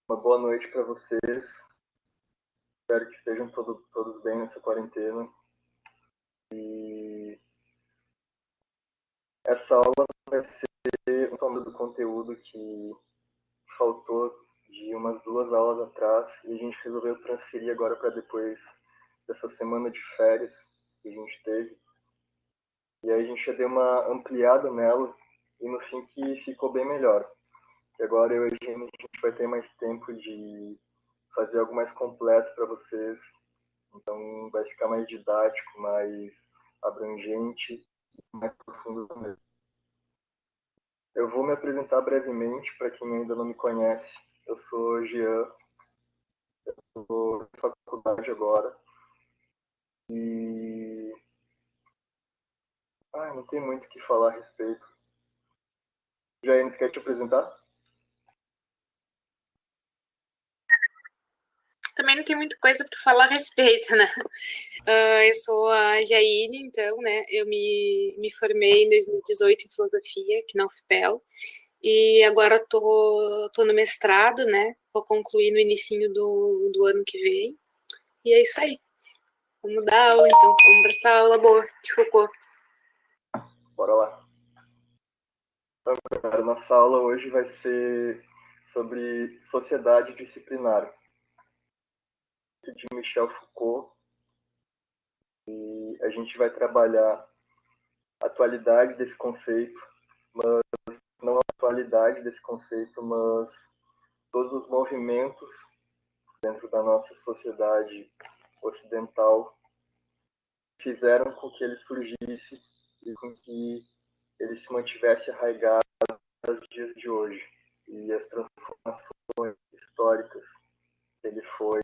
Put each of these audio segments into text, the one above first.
Uma boa noite para vocês. Espero que estejam todos bem nessa quarentena. E essa aula vai ser um toma do conteúdo que faltou de umas 2 aulas atrás e a gente resolveu transferir agora para depois dessa semana de férias que a gente teve. E aí a gente já deu uma ampliada nela e no fim que ficou bem melhor. E agora eu e a Eugênio, a gente vai ter mais tempo de fazer algo mais completo para vocês. Então vai ficar mais didático, mais abrangente, mais profundo também. Eu vou me apresentar brevemente para quem ainda não me conhece. Eu sou Jean, estou em faculdade agora e não tem muito o que falar a respeito. Jaine, quer te apresentar? Também não tem muita coisa para falar a respeito, né? Eu sou a Jaine, então, né? Eu me formei em 2018 em filosofia, aqui na UFPEL, e agora tô no mestrado, né? Vou concluir no início do ano que vem. E é isso aí. Vamos dar aula, então. Vamos para essa aula boa de Foucault. Bora lá. Então, a nossa aula hoje vai ser sobre sociedade disciplinar, de Michel Foucault. E a gente vai trabalhar a atualidade desse conceito, mas não a atualidade desse conceito, mas todos os movimentos dentro da nossa sociedade ocidental fizeram com que ele surgisse e com que ele se mantivesse arraigado nos dias de hoje. E as transformações históricas que ele foi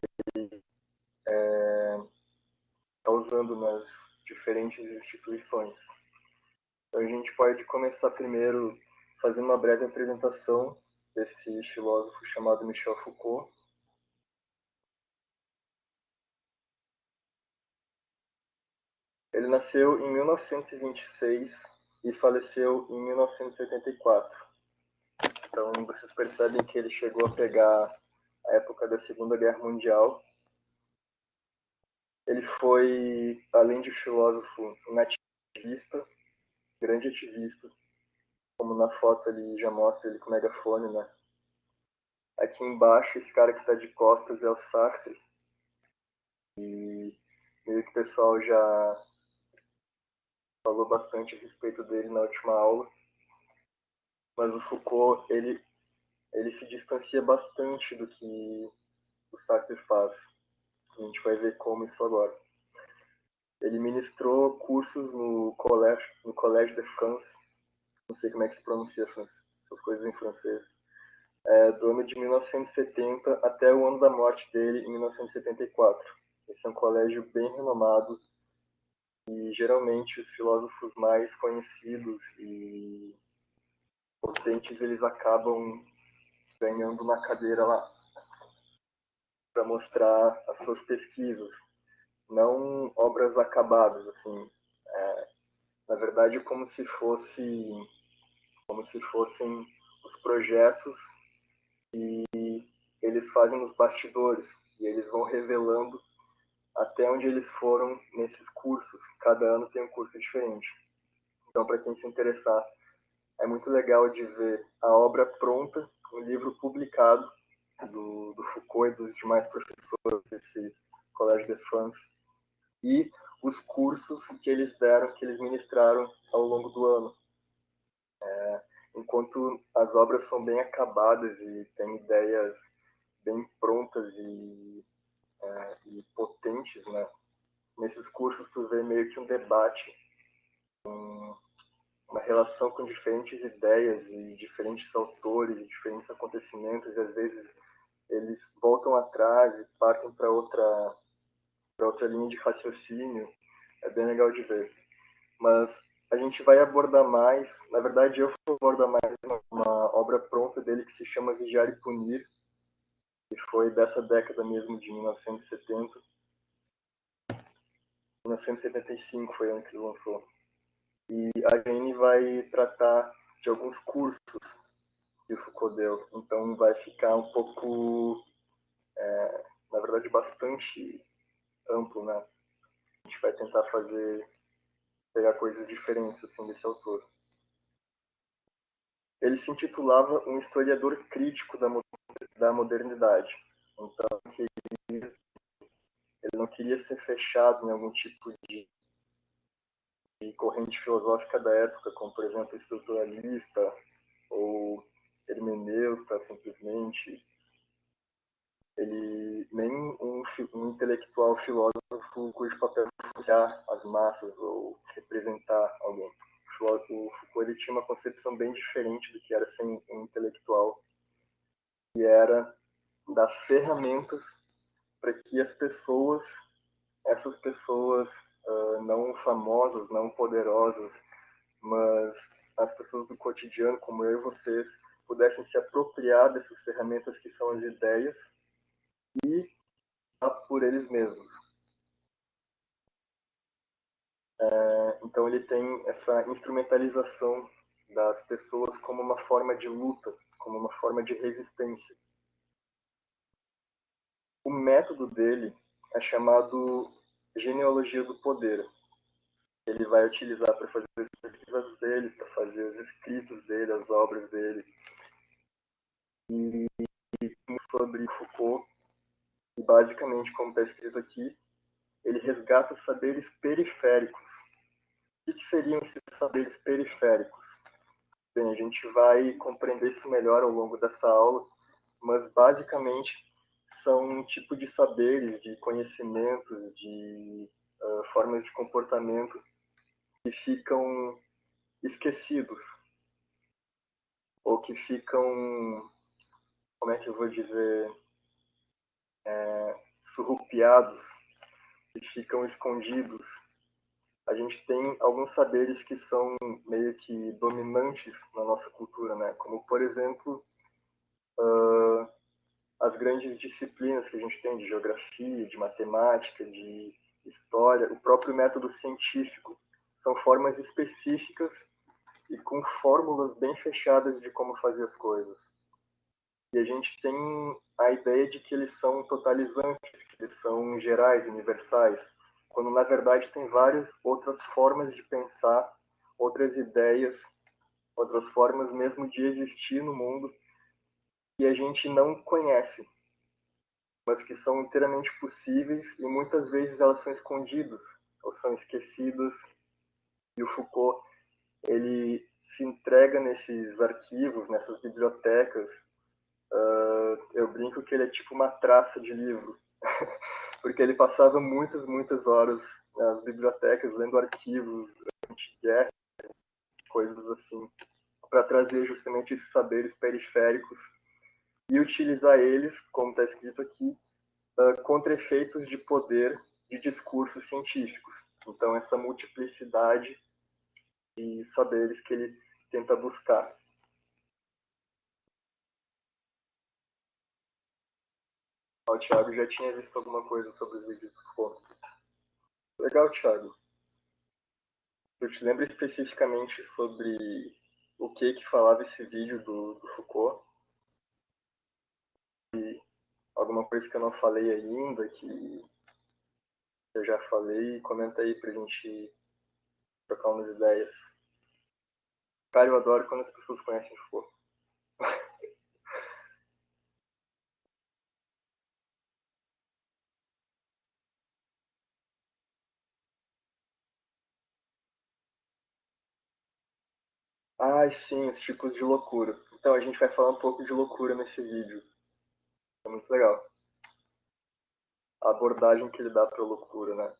causando nas diferentes instituições. Então a gente pode começar primeiro fazendo uma breve apresentação desse filósofo chamado Michel Foucault. Ele nasceu em 1926 e faleceu em 1984. Então vocês percebem que ele chegou a pegar a época da Segunda Guerra Mundial. Ele foi, além de filósofo, um ativista, grande ativista, como na foto ali já mostra ele com o megafone, né? Aqui embaixo, esse cara que está de costas é o Sartre. E meio que o pessoal já falou bastante a respeito dele na última aula. Mas o Foucault, ele se distancia bastante do que o Sartre faz. A gente vai ver como isso agora. Ele ministrou cursos no Collège de France, não sei como é que se pronuncia essas coisas em francês, do ano de 1970 até o ano da morte dele, em 1974. Esse é um colégio bem renomado e geralmente os filósofos mais conhecidos e potentes, eles acabam ganhando uma cadeira lá para mostrar as suas pesquisas, não obras acabadas, assim, na verdade como se fossem os projetos que eles fazem nos bastidores e eles vão revelando até onde eles foram nesses cursos. Cada ano tem um curso diferente. Então, para quem se interessar, é muito legal de ver a obra pronta, o livro publicado do Foucault e dos demais professores desse Collège de France, e os cursos que eles deram, que eles ministraram ao longo do ano. Enquanto as obras são bem acabadas e têm ideias bem prontas e potentes, né? Nesses cursos tu vê meio que um debate, uma relação com diferentes ideias e diferentes autores e diferentes acontecimentos, e às vezes eles voltam atrás e partem para outra linha de raciocínio. É bem legal de ver. Mas a gente vai abordar mais, na verdade eu vou abordar mais uma obra pronta dele que se chama Vigiar e Punir, que foi dessa década mesmo, de 1970. 1975 foi o ano que ele lançou. E a Jane vai tratar de alguns cursos que o Foucault deu. Então vai ficar um pouco, na verdade, bastante amplo, né? A gente vai tentar pegar coisas diferentes assim, desse autor. Ele se intitulava um historiador crítico da modernidade. Então, ele não queria ser fechado em algum tipo de corrente filosófica da época, como, por exemplo, estruturalista ou hermeneuta, simplesmente. Ele nem um intelectual filósofo cujo papel é influenciar as massas ou representar alguém. O Foucault ele tinha uma concepção bem diferente do que era ser um intelectual, que era dar ferramentas para que essas pessoas não famosas, não poderosas, mas as pessoas do cotidiano, como eu e vocês, pudessem se apropriar dessas ferramentas que são as ideias e por eles mesmos. Então ele tem essa instrumentalização das pessoas como uma forma de luta, como uma forma de resistência. O método dele é chamado genealogia do poder. Ele vai utilizar para fazer as pesquisas dele, para fazer os escritos dele, as obras dele. E sobre Foucault, e basicamente, como está escrito aqui, ele resgata saberes periféricos. O que seriam esses saberes periféricos? Bem, a gente vai compreender isso melhor ao longo dessa aula, mas basicamente são um tipo de saberes, de conhecimentos, de formas de comportamento que ficam esquecidos, ou que ficam, como é que eu vou dizer, surrupiados, que ficam escondidos. A gente tem alguns saberes que são meio que dominantes na nossa cultura, né? Como, por exemplo, as grandes disciplinas que a gente tem de geografia, de matemática, de história, o próprio método científico. São formas específicas e com fórmulas bem fechadas de como fazer as coisas. E a gente tem a ideia de que eles são totalizantes, que eles são gerais, universais, quando na verdade tem várias outras formas de pensar, outras ideias, outras formas mesmo de existir no mundo que a gente não conhece, mas que são inteiramente possíveis e muitas vezes elas são escondidas ou são esquecidas. E o Foucault ele se entrega nesses arquivos, nessas bibliotecas. Eu brinco que ele é tipo uma traça de livro, porque ele passava muitas horas nas bibliotecas lendo arquivos anti-guerra, coisas assim, para trazer justamente esses saberes periféricos e utilizar eles, como está escrito aqui, contra efeitos de poder de discursos científicos. Então, essa multiplicidade de saberes que ele tenta buscar. O Thiago já tinha visto alguma coisa sobre os vídeos do Foucault. Legal, Thiago. Tu te lembra especificamente sobre o que falava esse vídeo do Foucault? E alguma coisa que eu não falei ainda, que eu já falei, comenta aí pra gente trocar umas ideias. Cara, eu adoro quando as pessoas conhecem Foucault. Ai, sim, os tipos de loucura. Então, a gente vai falar um pouco de loucura nesse vídeo. É muito legal. A abordagem que ele dá pra loucura, né?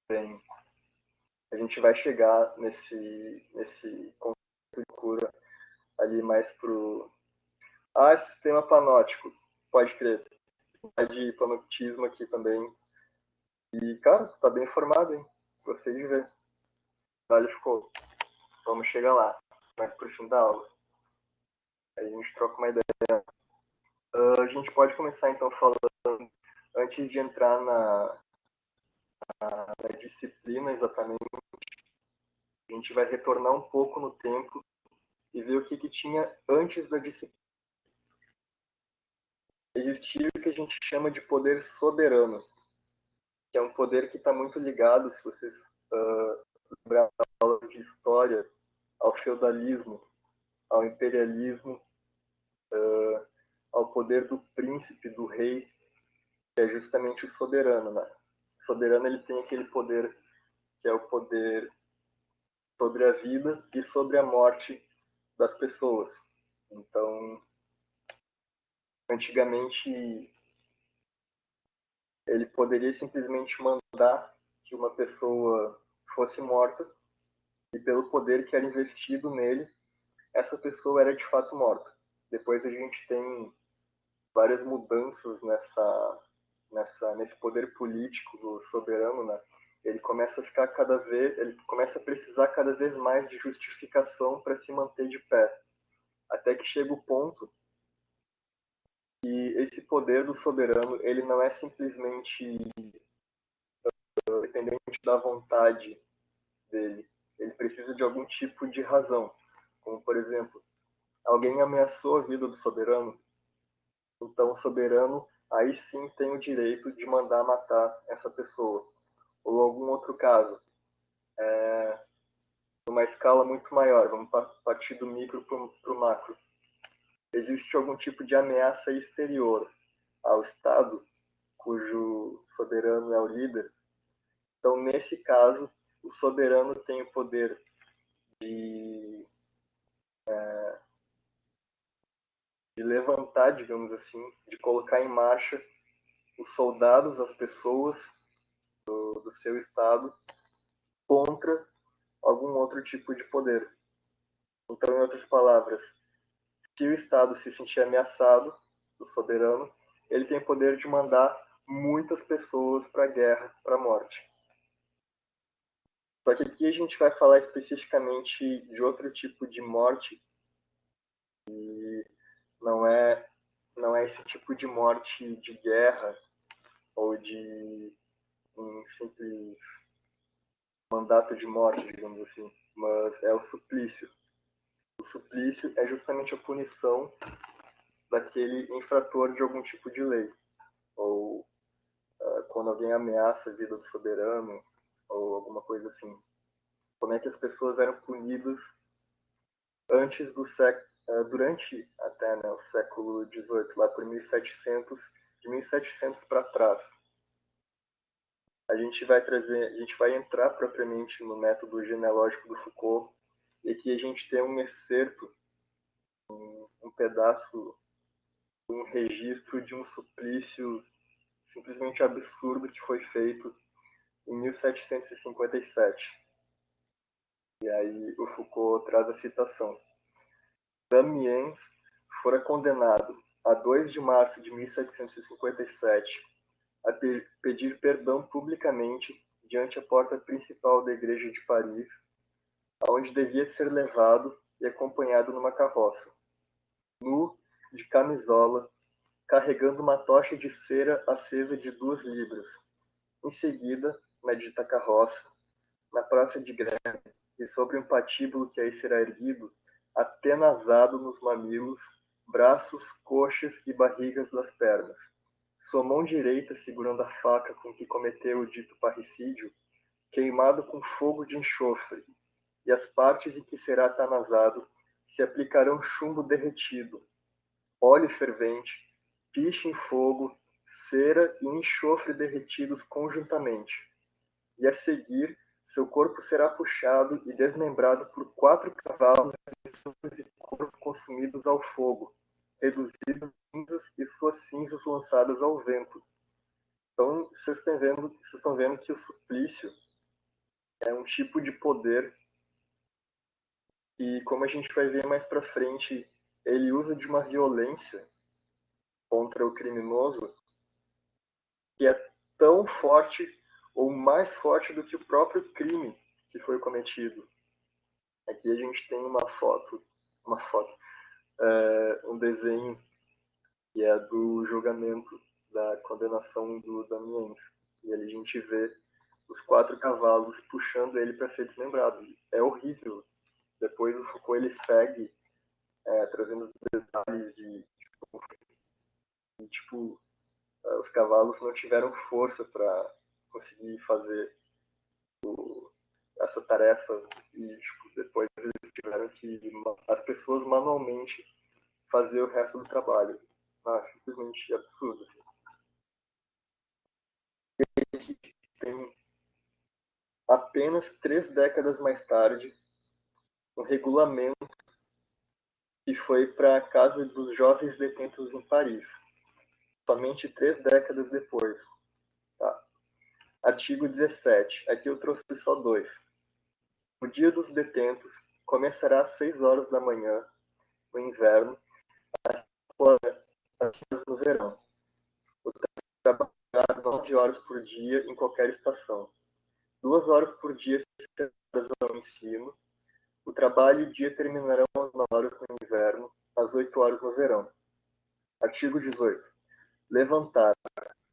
Bem, a gente vai chegar nesse conceito de loucura ali mais pro... Ah, sistema panótico. Pode crer. Vai de panoptismo aqui também. E, cara, tá bem informado, hein? Gostei de ver. Vale, ficou. Vamos chegar lá. Mais pro fim da aula. Aí a gente troca uma ideia. A gente pode começar, então, falando, antes de entrar na disciplina exatamente, a A gente vai retornar um pouco no tempo e ver o que tinha antes da disciplina. Existia o que a gente chama de poder soberano, que é um poder que está muito ligado, se vocês lembrarem da aula de história, ao feudalismo, ao imperialismo, ao poder do príncipe, do rei, que é justamente o soberano, né? O soberano, ele tem aquele poder que é o poder sobre a vida e sobre a morte das pessoas. Então, antigamente, ele poderia simplesmente mandar que uma pessoa fosse morta, e pelo poder que era investido nele, essa pessoa era de fato morta. Depois a gente tem várias mudanças nesse poder político do soberano, né? Ele começa a ficar ele começa a precisar cada vez mais de justificação para se manter de pé, até que chega o ponto que esse poder do soberano, ele não é simplesmente dependente da vontade dele. Ele precisa de algum tipo de razão, como por exemplo, alguém ameaçou a vida do soberano, então o soberano aí sim tem o direito de mandar matar essa pessoa. Ou algum outro caso, numa escala muito maior, vamos partir do micro para o macro. Existe algum tipo de ameaça exterior ao Estado, cujo soberano é o líder. Então, nesse caso, o soberano tem o poder de levantar, digamos assim, de colocar em marcha os soldados, as pessoas do seu Estado contra algum outro tipo de poder. Então, em outras palavras, se o Estado se sentir ameaçado do soberano, ele tem o poder de mandar muitas pessoas para a guerra, para a morte. Só que aqui a gente vai falar especificamente de outro tipo de morte, e não é esse tipo de morte de guerra ou de um simples mandato de morte, digamos assim, mas é o suplício. O suplício é justamente a punição daquele infrator de algum tipo de lei, ou quando alguém ameaça a vida do soberano, ou alguma coisa assim. Como é que as pessoas eram punidas antes do século, durante até, né, o século XVIII, lá por 1700, de 1700 para trás. A gente vai entrar propriamente no método genealógico do Foucault, e aqui a gente tem um excerto, um pedaço, um registro de um suplício simplesmente absurdo que foi feito em 1757. E aí o Foucault traz a citação. Damiens fora condenado, a 2 de março de 1757, a pedir perdão publicamente diante a porta principal da igreja de Paris, aonde devia ser levado e acompanhado numa carroça, nu, de camisola, carregando uma tocha de cera acesa de 2 libras. Em seguida, na dita carroça, na praça de Greve, e sobre um patíbulo que aí será erguido, atenazado nos mamilos, braços, coxas e barrigas das pernas. Sua mão direita segurando a faca com que cometeu o dito parricídio, queimado com fogo de enxofre, e as partes em que será atanazado se aplicarão chumbo derretido, óleo fervente, piche em fogo, cera e enxofre derretidos conjuntamente. E a seguir, seu corpo será puxado e desmembrado por 4 cavalos de corpo consumidos ao fogo, reduzidos em cinzas e suas cinzas lançadas ao vento. Então, vocês estão vendo que o suplício é um tipo de poder e, como a gente vai ver mais para frente, ele usa de uma violência contra o criminoso que é tão forte ou mais forte do que o próprio crime que foi cometido. Aqui a gente tem um desenho que é do julgamento da condenação do Damiens. E ali a gente vê os 4 cavalos puxando ele para ser desmembrado. É horrível. Depois o Foucault ele segue trazendo os detalhes de tipo, os cavalos não tiveram força para conseguir fazer essa tarefa e tipo, depois eles tiveram que as pessoas manualmente fazer o resto do trabalho. Simplesmente absurdo. Assim. Tem apenas 3 décadas mais tarde um regulamento que foi para a casa dos jovens detentos em Paris. Somente 3 décadas depois. Tá? Artigo 17. Aqui eu trouxe só 2. O dia dos detentos começará às 6 horas da manhã, no inverno, no verão. O trabalhar 9 horas por dia em qualquer estação. 2 horas por dia ao ensino. O trabalho e dia terminarão às 9 horas no inverno, às 8 horas no verão. Artigo 18. Levantar.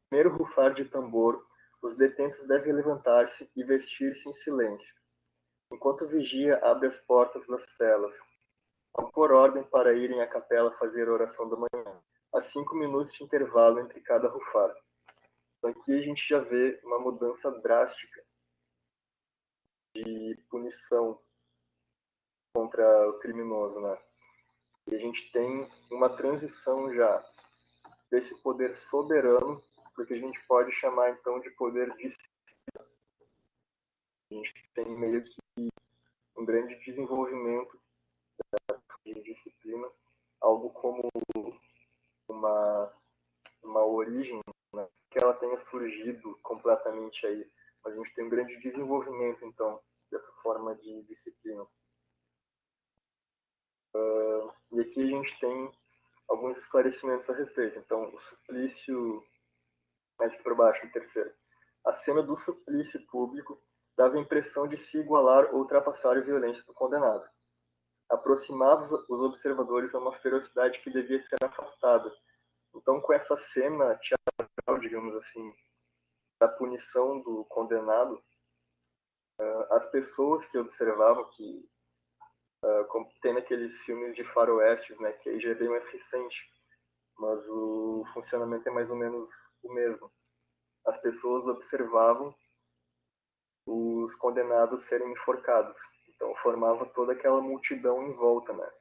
Primeiro rufar de tambor, os detentos devem levantar-se e vestir-se em silêncio. Enquanto o vigia abre as portas das celas, ao pôr ordem para irem à capela fazer a oração da manhã. Há 5 minutos de intervalo entre cada rufar. Então aqui a gente já vê uma mudança drástica de punição contra o criminoso, né? E a gente tem uma transição já desse poder soberano, porque a gente pode chamar então de poder disciplina. A gente tem meio que um grande desenvolvimento de disciplina, algo como uma origem, né? Que ela tenha surgido completamente aí, mas a gente tem um grande desenvolvimento então dessa forma de disciplina. E aqui a gente tem alguns esclarecimentos a respeito. Então, o suplício, mais para baixo, o terceiro. A cena do suplício público dava a impressão de se igualar ou ultrapassar a violência do condenado. Aproximava os observadores a uma ferocidade que devia ser afastada. Então, com essa cena teatral, digamos assim, da punição do condenado, as pessoas que observavam, que como tem naqueles filmes de faroestes, né, que aí já é bem mais recente, mas o funcionamento é mais ou menos o mesmo. As pessoas observavam os condenados serem enforcados, então formava toda aquela multidão em volta, né?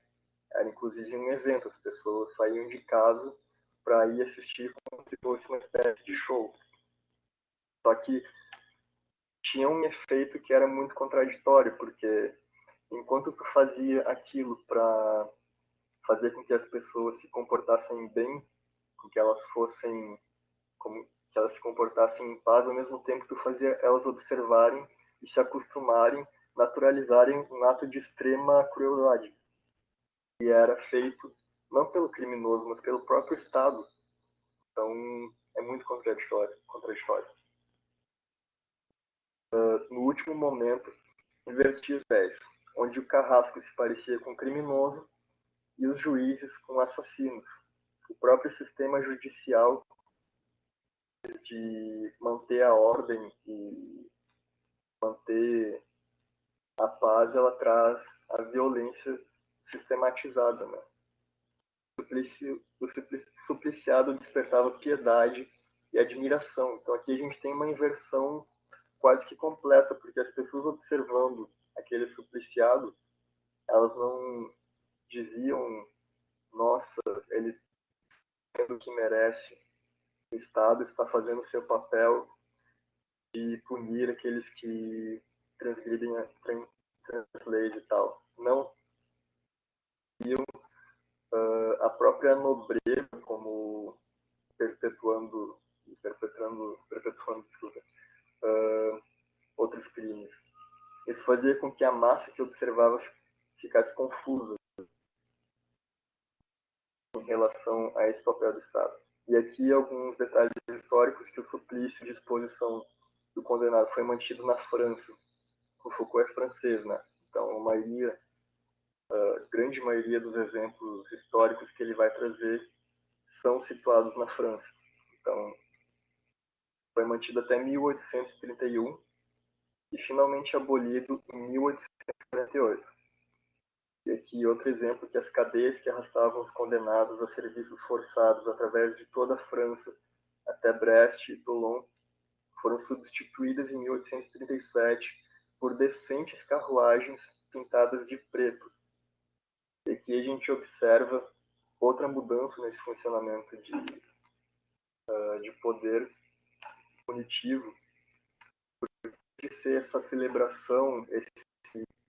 Era inclusive um evento, as pessoas saíam de casa para ir assistir como se fosse uma espécie de show. Só que tinha um efeito que era muito contraditório, porque enquanto tu fazia aquilo para fazer com que as pessoas se comportassem bem, com que elas fossem, como, que elas se comportassem em paz, ao mesmo tempo tu fazia elas observarem e se acostumarem, naturalizarem um ato de extrema crueldade. E era feito não pelo criminoso, mas pelo próprio Estado. Então é muito contraditório. No último momento, inverti os pés, onde o carrasco se parecia com o criminoso e os juízes com assassinos. O próprio sistema judicial de manter a ordem e manter a paz, ela traz a violência sistematizada, né? O supliciado despertava piedade e admiração. Então aqui a gente tem uma inversão quase que completa, porque as pessoas observando aquele supliciado, elas não diziam, nossa, ele tem o que merece, o Estado está fazendo o seu papel de punir aqueles que transgridem as leis e tal. Não. Viam a própria nobreza como perpetuando desculpa, outros crimes. Isso fazia com que a massa que observava ficasse confusa em relação a esse papel do Estado. E aqui alguns detalhes históricos que o suplício de exposição do condenado foi mantido na França. O Foucault é francês, né? Então a grande maioria dos exemplos históricos que ele vai trazer são situados na França. Então foi mantido até 1831 e finalmente abolido em 1848. E aqui outro exemplo, que as cadeias que arrastavam os condenados a serviços forçados através de toda a França até Brest e Toulon foram substituídas em 1837 por decentes carruagens pintadas de preto. E aqui a gente observa outra mudança nesse funcionamento de poder punitivo, de ser essa celebração, esse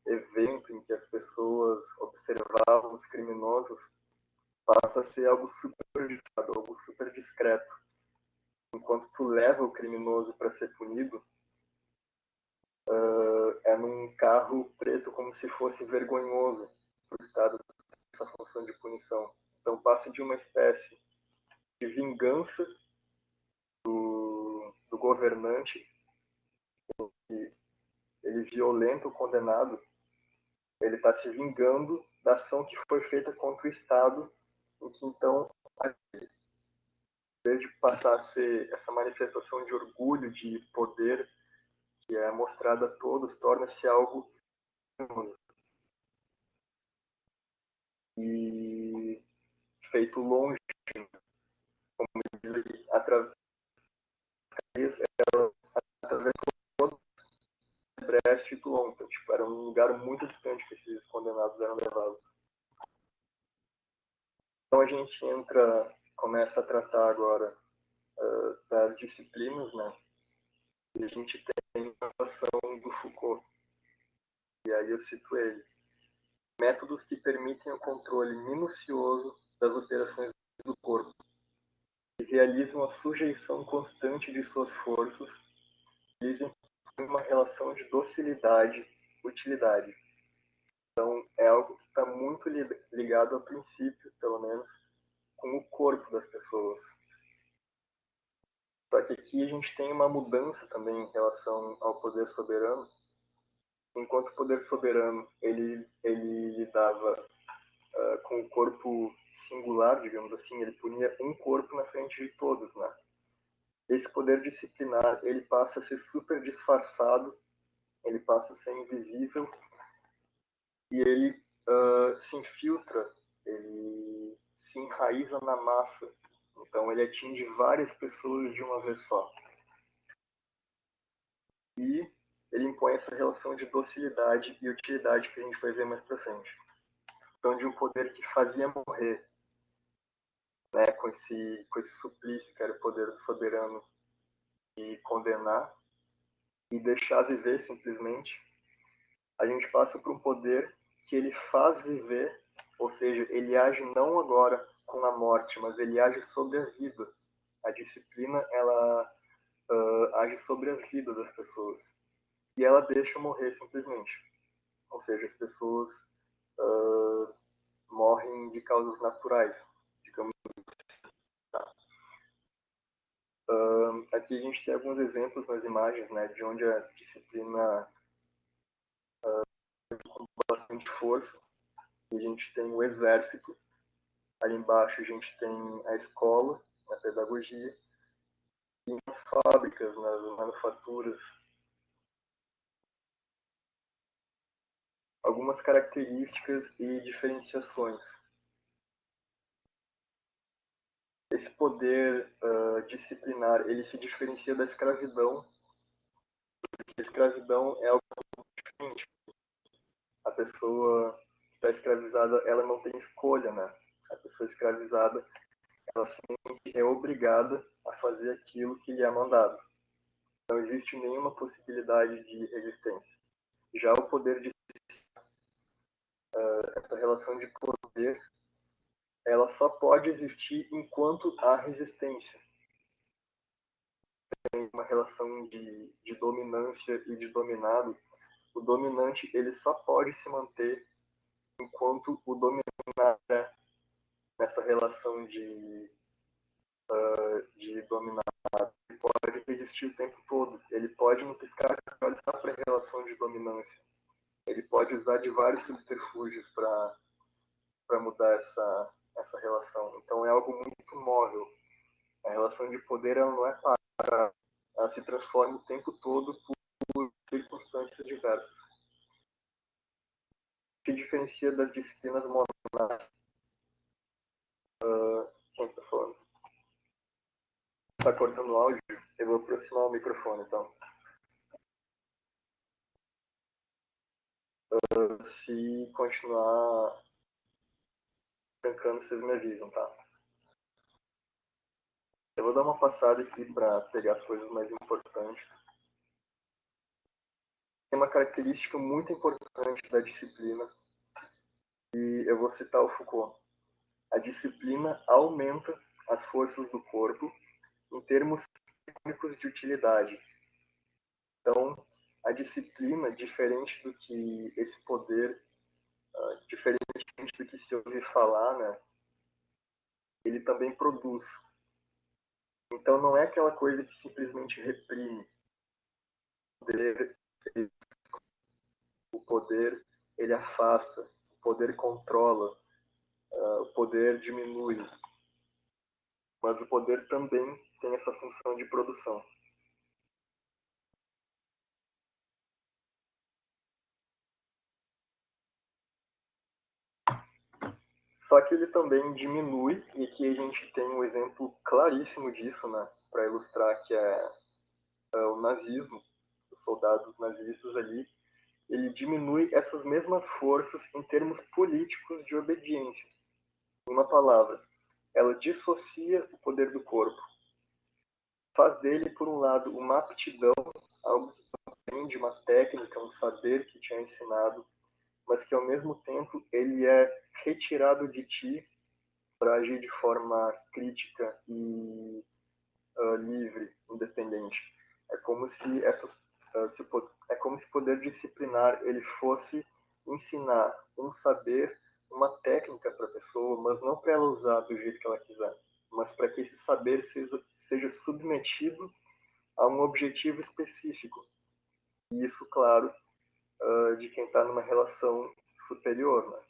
evento em que as pessoas observavam os criminosos, passa a ser algo supervisado, algo super discreto. Enquanto tu leva o criminoso para ser punido, é num carro preto como se fosse vergonhoso para o Estado essa função de punição. Então passa de uma espécie de vingança do governante, que ele violenta o condenado, ele está se vingando da ação que foi feita contra o Estado, em que então, em vez de passar a ser essa manifestação de orgulho, de poder, que é mostrada a todos, torna-se algo e feito longe, como diz, através de todo Brest e Toulon. Então, tipo, era um lugar muito distante que esses condenados eram levados. Então a gente começa a tratar agora das disciplinas, né? E a gente tem a noção do Foucault, e aí eu cito ele. Métodos que permitem o controle minucioso das operações do corpo, que realizam a sujeição constante de suas forças, dizem uma relação de docilidade-utilidade. Então, é algo que está muito ligado ao princípio, pelo menos, com o corpo das pessoas. Só que aqui a gente tem uma mudança também em relação ao poder soberano. Enquanto o poder soberano ele lidava com o corpo singular, digamos assim, ele punia um corpo na frente de todos, né? Esse poder disciplinar ele passa a ser super disfarçado, ele passa a ser invisível e ele se infiltra, ele se enraiza na massa. Então ele atinge várias pessoas de uma vez só. E ele impõe essa relação de docilidade e utilidade que a gente vai ver mais pra frente. Então, de um poder que fazia morrer, né, com esse suplício que era o poder soberano e condenar e deixar viver simplesmente, a gente passa por um poder que ele faz viver, ou seja, ele age não agora com a morte, mas ele age sobre a vida. A disciplina, ela age sobre a vida das pessoas. E ela deixa morrer simplesmente. Ou seja, as pessoas morrem de causas naturais, digamos. Aqui a gente tem alguns exemplos nas imagens, né, de onde a disciplina com bastante força. E a gente tem o exército, ali embaixo a gente tem a escola, a pedagogia, e nas fábricas, nas manufaturas. Algumas características e diferenciações. Esse poder disciplinar, ele se diferencia da escravidão, porque a escravidão é algo diferente. A pessoa que está escravizada, ela não tem escolha, né? A pessoa escravizada, ela sempre é obrigada a fazer aquilo que lhe é mandado. Não existe nenhuma possibilidade de resistência. Já o poder de essa relação de poder, ela só pode existir enquanto há resistência. Tem uma relação de dominância e de dominado. O dominante ele só pode se manter enquanto o dominado é nessa relação de dominado. Ele pode resistir o tempo todo. Ele pode, no piscar de olhos, estar para a relação de dominância. Ele pode usar de vários subterfúgios para mudar essa relação. Então é algo muito móvel. A relação de poder ela não é para, ela se transforma o tempo todo por circunstâncias muito diversas. Se diferencia das disciplinas monásticas. Quem está falando? Está cortando o áudio? Eu vou aproximar o microfone, então. Se continuar trancando, vocês me avisam, tá? Eu vou dar uma passada aqui para pegar as coisas mais importantes. Tem uma característica muito importante da disciplina, e eu vou citar o Foucault. A disciplina aumenta as forças do corpo em termos técnicos de utilidade. Então, a disciplina, diferente do que esse poder, diferente do que se ouvir falar, né, ele também produz. Então, não é aquela coisa que simplesmente reprime. O poder ele afasta, o poder controla, o poder diminui. Mas o poder também tem essa função de produção. Só que ele também diminui, e aqui a gente tem um exemplo claríssimo disso, né, para ilustrar que é o nazismo, os soldados nazistas ali, ele diminui essas mesmas forças em termos políticos de obediência. Em uma palavra, ela dissocia o poder do corpo. Faz dele, por um lado, uma aptidão, algo que aprende, uma técnica, um saber que te é ensinado, mas que ao mesmo tempo ele é retirado de ti para agir de forma crítica e livre, independente. É como se é como se o poder disciplinar ele fosse ensinar um saber, uma técnica para a pessoa, mas não para ela usar do jeito que ela quiser, mas para que esse saber seja submetido a um objetivo específico. E isso, claro, de quem está numa relação superior, né?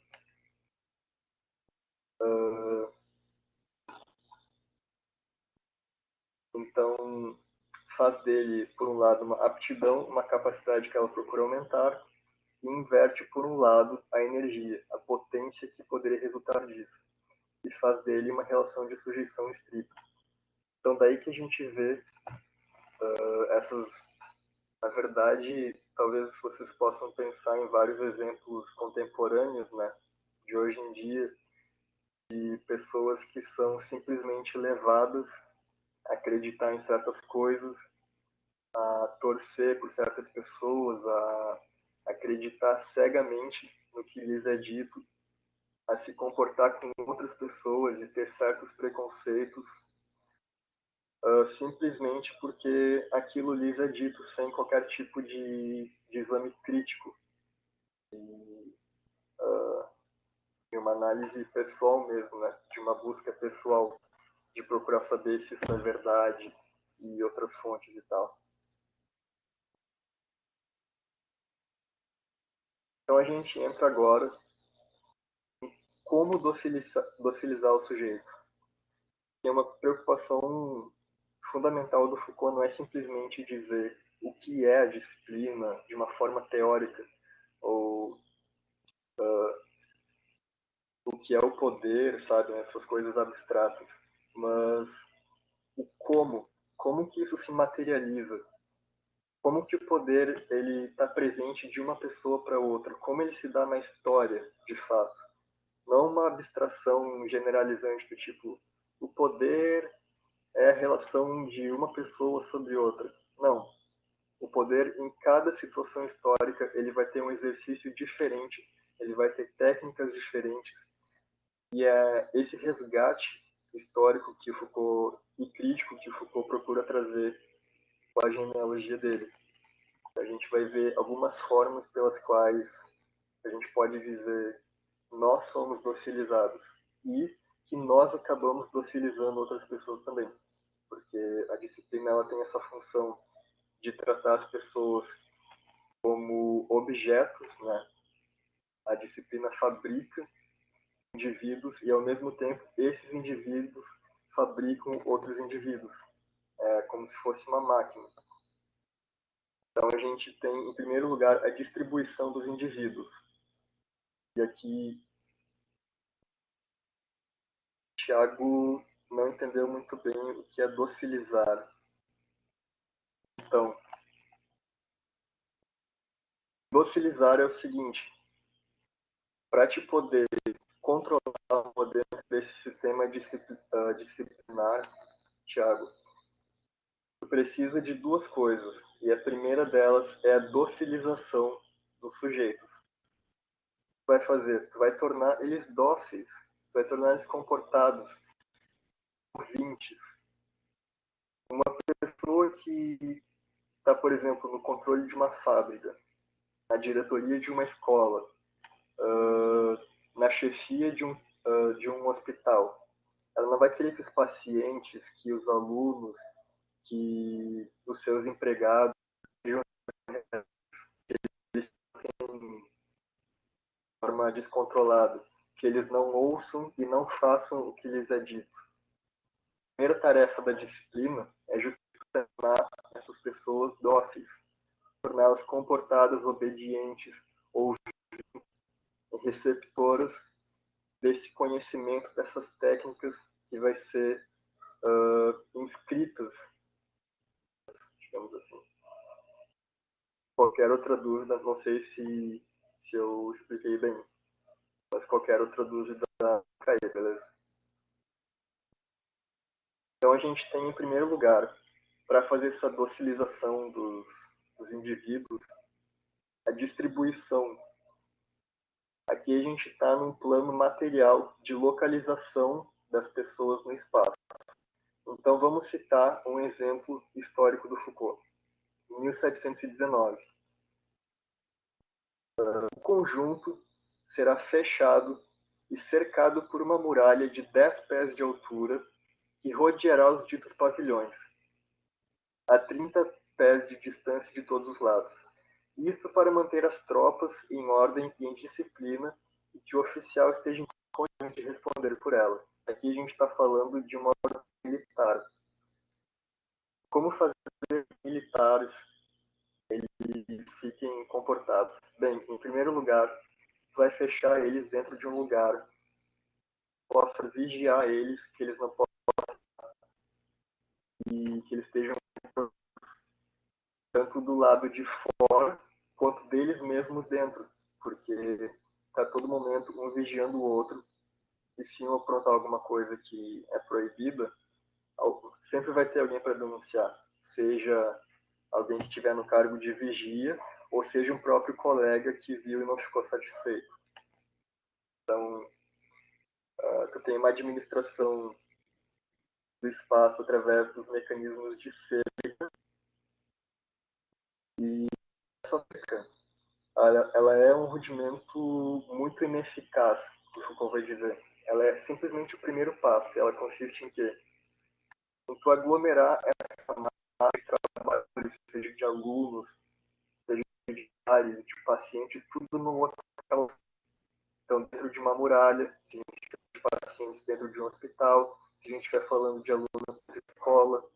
Então, faz dele, por um lado, uma aptidão, uma capacidade que ela procura aumentar, e inverte, por um lado, a energia, a potência que poderia resultar disso, e faz dele uma relação de sujeição estrita. Então, daí que a gente vê essas. Na verdade, talvez vocês possam pensar em vários exemplos contemporâneos, né, de hoje em dia, de pessoas que são simplesmente levadas a acreditar em certas coisas, a torcer por certas pessoas, a acreditar cegamente no que lhes é dito, a se comportar com outras pessoas e ter certos preconceitos, simplesmente porque aquilo lhes é dito, sem qualquer tipo de exame crítico, de uma análise pessoal mesmo, né? De uma busca pessoal, de procurar saber se isso é verdade e outras fontes e tal. Então a gente entra agora em como docilizar o sujeito. E uma preocupação fundamental do Foucault não é simplesmente dizer o que é a disciplina de uma forma teórica, ou o que é o poder, sabe, essas coisas abstratas, mas o como que isso se materializa, como que o poder ele está presente de uma pessoa para outra, como ele se dá na história, de fato. Não uma abstração generalizante do tipo, o poder é a relação de uma pessoa sobre outra. Não. O poder, em cada situação histórica, ele vai ter um exercício diferente, ele vai ter técnicas diferentes. E é esse resgate histórico que Foucault, e crítico que Foucault procura trazer com a genealogia dele. A gente vai ver algumas formas pelas quais a gente pode dizer nós somos docilizados e que nós acabamos docilizando outras pessoas também, porque a disciplina ela tem essa função de tratar as pessoas como objetos, né? A disciplina fabrica indivíduos e ao mesmo tempo esses indivíduos fabricam outros indivíduos, é como se fosse uma máquina. Então a gente tem, em primeiro lugar, a distribuição dos indivíduos. E aqui, Tiago não entendeu muito bem o que é docilizar. Então, docilizar é o seguinte: para te poder controlar o poder desse sistema disciplinar, Tiago, tu precisa de duas coisas. E a primeira delas é a docilização dos sujeitos. Tu vai fazer? Tu vai tornar eles dóceis, tu vai tornar eles comportados, ouvintes. Uma pessoa que está, por exemplo, no controle de uma fábrica, na diretoria de uma escola, na chefia de um hospital, ela não vai querer que os pacientes, que os alunos, que os seus empregados eles tenham forma descontrolada, que eles não ouçam e não façam o que lhes é dito. A primeira tarefa da disciplina é justamente tornar essas pessoas dóceis, torná-las comportadas, obedientes ou receptoras desse conhecimento, dessas técnicas que vai ser inscritas, digamos assim. Qualquer outra dúvida, não sei se eu expliquei bem, mas qualquer outra dúvida, cair, beleza? Então a gente tem, em primeiro lugar, para fazer essa docilização dos indivíduos, a distribuição. Aqui a gente está num plano material de localização das pessoas no espaço. Então vamos citar um exemplo histórico do Foucault. Em 1719, o conjunto será fechado e cercado por uma muralha de 10 pés de altura que rodeará os ditos pavilhões, a 30 pés de distância de todos os lados. Isto para manter as tropas em ordem e em disciplina e que o oficial esteja em condições de responder por ela. Aqui a gente está falando de uma ordem militar. Como fazer militares eles fiquem comportados? Bem, em primeiro lugar, vai fechar eles dentro de um lugar, possa vigiar eles, que eles não possam e que eles estejam tanto do lado de fora quanto deles mesmos dentro, porque está todo momento um vigiando o outro e se um aprontar alguma coisa que é proibida, sempre vai ter alguém para denunciar, seja alguém que estiver no cargo de vigia ou seja um próprio colega que viu e não ficou satisfeito. Então, tu tem uma administração do espaço através dos mecanismos de cerca e essa cerca, ela é um rudimento muito ineficaz, o Foucault vai dizer. Ela é simplesmente o primeiro passo. Ela consiste em quê? Em tu aglomerar essa massa de trabalhadores, seja de alunos, seja de áreas, de pacientes, tudo no local. Então, dentro de uma muralha, se a gente tiver de pacientes dentro de um hospital, se a gente estiver falando de alunos de escola.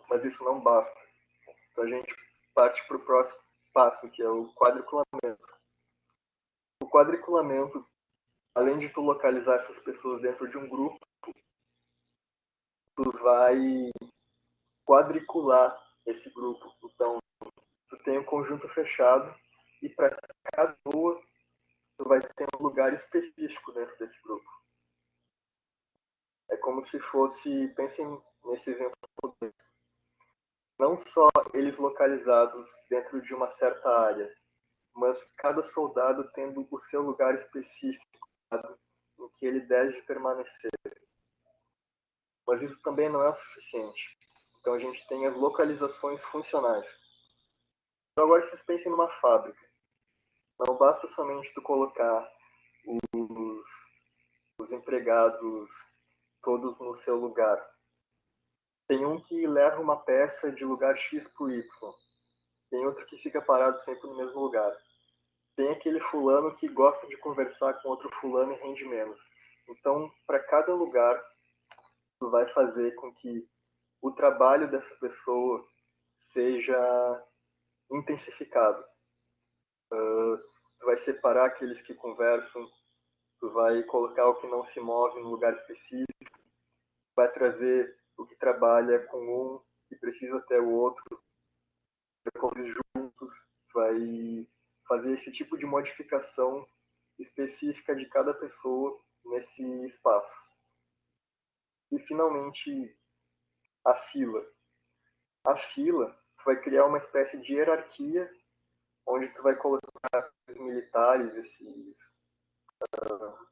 Mas isso não basta. Então, a gente parte para o próximo passo, que é o quadriculamento. O quadriculamento, além de tu localizar essas pessoas dentro de um grupo, tu vai quadricular esse grupo. Então, tu tem um conjunto fechado e para cada rua tu vai ter um lugar específico dentro desse grupo. É como se fosse, pensem nesse exemplo, não só eles localizados dentro de uma certa área, mas cada soldado tendo o seu lugar específico em que ele deve permanecer. Mas isso também não é o suficiente. Então a gente tem as localizações funcionais. Então agora vocês pensem numa fábrica. Não basta somente tu colocar os, os empregados todos no seu lugar. Tem um que leva uma peça de lugar X para o Y. Tem outro que fica parado sempre no mesmo lugar. Tem aquele fulano que gosta de conversar com outro fulano e rende menos. Então, para cada lugar, tu vai fazer com que o trabalho dessa pessoa seja intensificado. Tu vai separar aqueles que conversam, tu vai colocar o que não se move no lugar específico, vai trazer o que trabalha com um e precisa ter o outro, vai conviver juntos, vai fazer esse tipo de modificação específica de cada pessoa nesse espaço. E, finalmente, a fila. A fila, tu vai criar uma espécie de hierarquia onde tu vai colocar esses militares, esses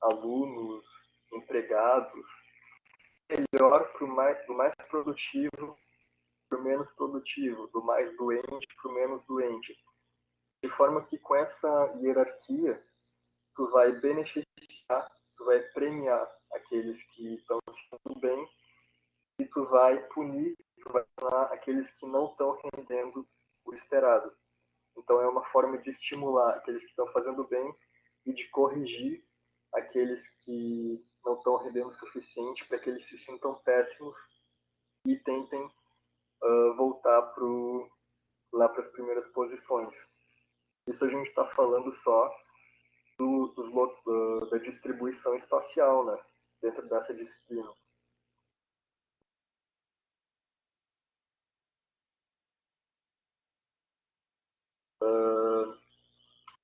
alunos, empregados, melhor para do mais produtivo para o menos produtivo, do mais doente para o menos doente. De forma que com essa hierarquia, tu vai beneficiar, tu vai premiar aqueles que estão se sentindo bem e tu vai punir, tu vai ensinar aqueles que não estão rendendo o esperado. Então é uma forma de estimular aqueles que estão fazendo bem e de corrigir aqueles que não estão rendendo o suficiente para que eles se sintam péssimos e tentem voltar lá para as primeiras posições. Isso a gente está falando só da distribuição espacial, né, dentro dessa disciplina.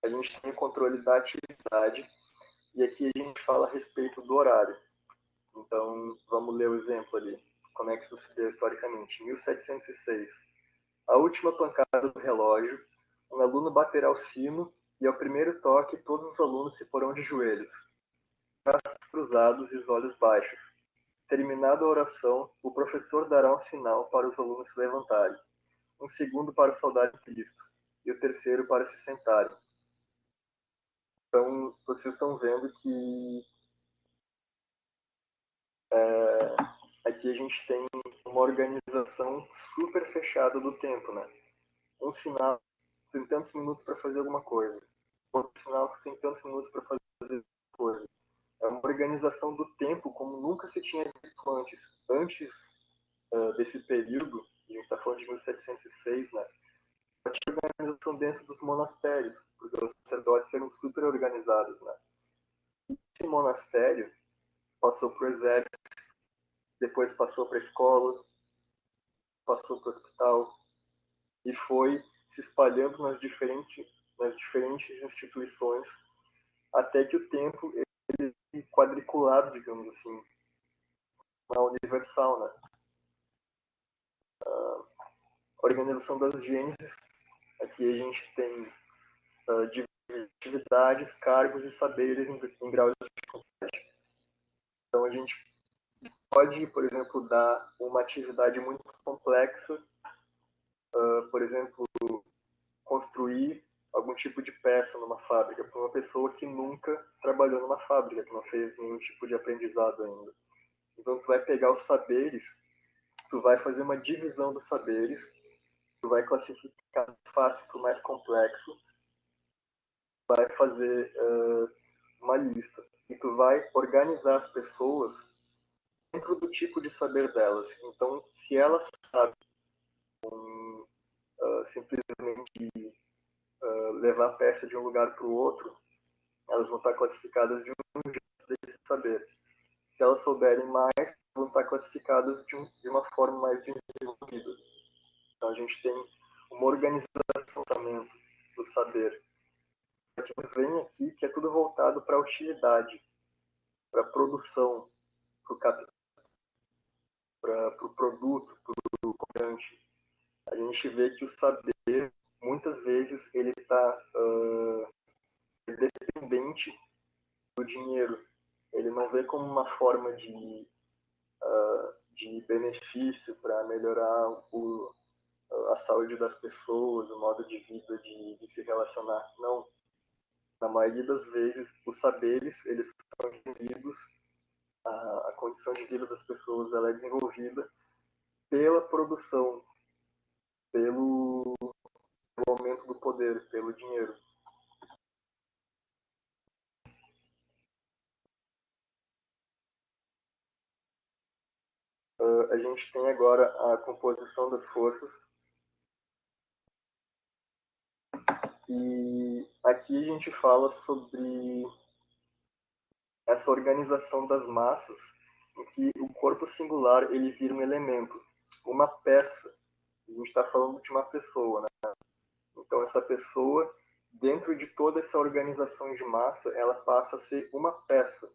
A gente tem o controle da atividade e aqui a gente fala a respeito do horário. Então, vamos ler o exemplo ali. Como é que isso se deu historicamente? 1706. A última pancada do relógio, um aluno baterá o sino e ao primeiro toque todos os alunos se porão de joelhos, braços cruzados e os olhos baixos. Terminada a oração, o professor dará um sinal para os alunos se levantarem, um segundo para o saudar Cristo e o terceiro para se sentarem. Então, vocês estão vendo que aqui a gente tem uma organização super fechada do tempo, né? Um sinal tem tantos minutos para fazer alguma coisa, outro sinal tem tantos minutos para fazer outra coisa. É uma organização do tempo como nunca se tinha visto antes. Antes desse período, a gente está falando de 1706, né? Tinha organização dentro dos monastérios, porque os sacerdotes eram super organizados, né? Esse monastério passou para o exército, depois passou para a escola, passou para o hospital e foi se espalhando nas diferentes instituições até que o tempo ele quadriculado, digamos assim, na universal, né? A organização das gênesis, aqui a gente tem atividades, cargos e saberes em grau de dificuldade. Então a gente pode, por exemplo, dar uma atividade muito complexa, por exemplo, construir algum tipo de peça numa fábrica para uma pessoa que nunca trabalhou numa fábrica, que não fez nenhum tipo de aprendizado ainda. Então tu vai pegar os saberes, tu vai fazer uma divisão dos saberes, tu vai classificar fácil para o mais complexo, vai fazer uma lista e tu vai organizar as pessoas dentro do tipo de saber delas. Então, se elas sabem simplesmente levar a peça de um lugar para o outro, elas vão estar classificadas de um jeito desse saber. Se elas souberem mais, vão estar classificadas de uma forma mais desenvolvida. Então, a gente tem uma organização do saber. Que vem aqui que é tudo voltado para a utilidade, para a produção, para o capital, para o produto, para o comércio. A gente vê que o saber, muitas vezes, ele está dependente do dinheiro. Ele não vê como uma forma de benefício para melhorar a saúde das pessoas, o modo de vida, de se relacionar. Não. Na maioria das vezes, os saberes, eles são desenvolvidos, a condição de vida das pessoas ela é desenvolvida pela produção, pelo aumento do poder, pelo dinheiro. a gente tem agora a composição das forças. E aqui a gente fala sobre essa organização das massas, em que o corpo singular ele vira um elemento, uma peça. A gente está falando de uma pessoa, né? Então essa pessoa, dentro de toda essa organização de massa, ela passa a ser uma peça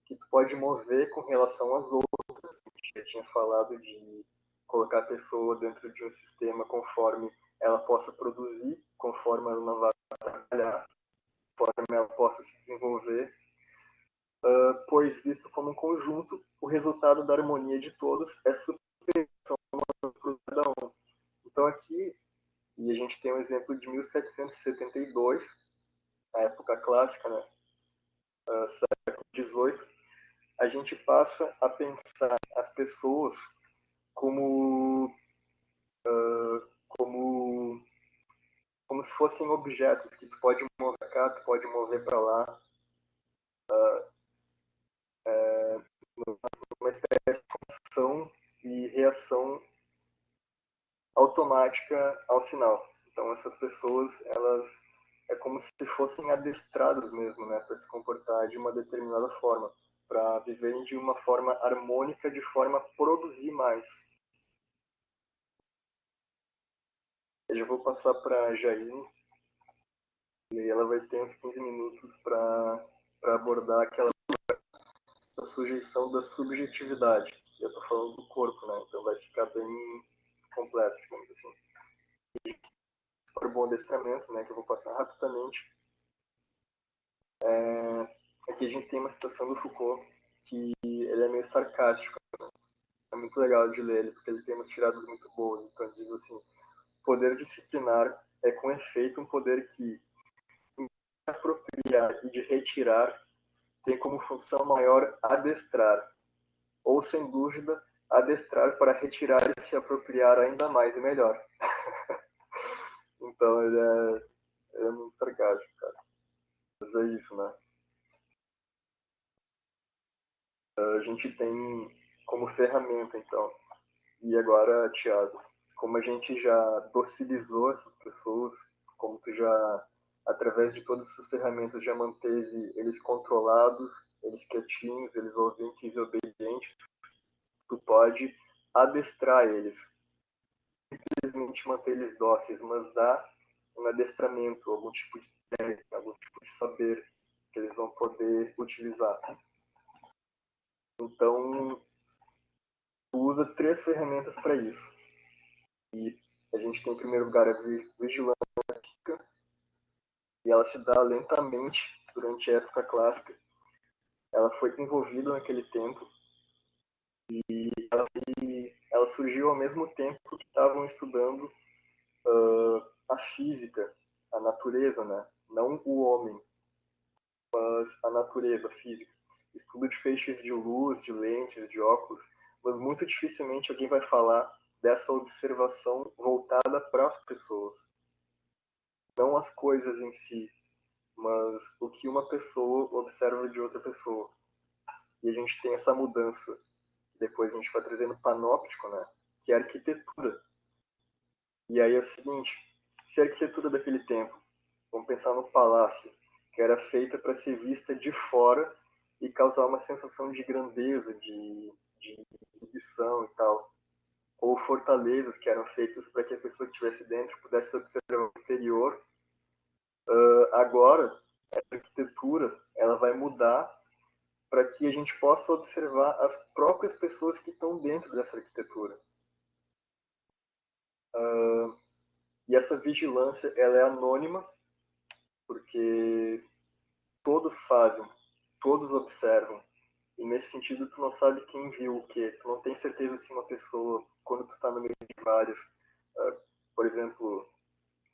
que tu pode mover com relação às outras. A gente já tinha falado de colocar a pessoa dentro de um sistema conforme ela possa produzir, conforme ela não vai trabalhar, conforme ela possa se desenvolver, pois visto como um conjunto, o resultado da harmonia de todos é superação para cada um. Então aqui, e a gente tem um exemplo de 1772, a época clássica, né, século XVIII, a gente passa a pensar as pessoas como como como se fossem objetos que tu pode mover para cá, tu pode mover para lá, uma espécie de ação e reação automática ao sinal. Então essas pessoas, elas é como se fossem adestradas mesmo, né, para se comportar de uma determinada forma, para viverem de uma forma harmônica, de forma a produzir mais. Eu já vou passar para a Jaine, e ela vai ter uns 15 minutos para abordar aquela sujeição da subjetividade. Eu estou falando do corpo, né? Então vai ficar bem completo, digamos assim. Para o bom adestramento, né, que eu vou passar rapidamente, aqui a gente tem uma citação do Foucault que ele é meio sarcástico. É muito legal de ler ele, porque ele tem umas tiradas muito boas. Então ele diz assim: poder disciplinar é com efeito um poder que, em apropriar e de retirar, tem como função maior adestrar, ou sem dúvida, adestrar para retirar e se apropriar ainda mais e melhor. Então ele é muito sarcástico, cara. Mas é isso, né? A gente tem como ferramenta, então. E agora, Thiago, como a gente já docilizou essas pessoas, como tu já, através de todas essas ferramentas, já manteve eles controlados, eles quietinhos, eles ouvintes e obedientes, tu pode adestrar eles. Simplesmente manter eles dóceis, mas dar um adestramento, algum tipo de técnica, algum tipo de saber que eles vão poder utilizar. Então, tu usa 3 ferramentas para isso. E a gente tem, em primeiro lugar, a vigilância, e ela se dá lentamente durante a época clássica. Ela foi desenvolvida naquele tempo e ela surgiu ao mesmo tempo que estavam estudando a física, a natureza, né? Não o homem, mas a natureza, a física. Estudo de feixes de luz, de lentes, de óculos, mas muito dificilmente alguém vai falar dessa observação voltada para as pessoas. Não as coisas em si, mas o que uma pessoa observa de outra pessoa. E a gente tem essa mudança. Depois a gente vai trazendo panóptico, né? Que é a arquitetura. E aí é o seguinte, se a arquitetura daquele tempo, vamos pensar no palácio, que era feita para ser vista de fora e causar uma sensação de grandeza, de exibição e tal. Ou fortalezas que eram feitas para que a pessoa que estivesse dentro pudesse observar o exterior. Agora, a arquitetura ela vai mudar para que a gente possa observar as próprias pessoas que estão dentro dessa arquitetura. E essa vigilância ela é anônima, porque todos fazem, todos observam. E nesse sentido, tu não sabe quem viu o quê. Tu não tem certeza se uma pessoa, quando tu está no meio de várias, por exemplo,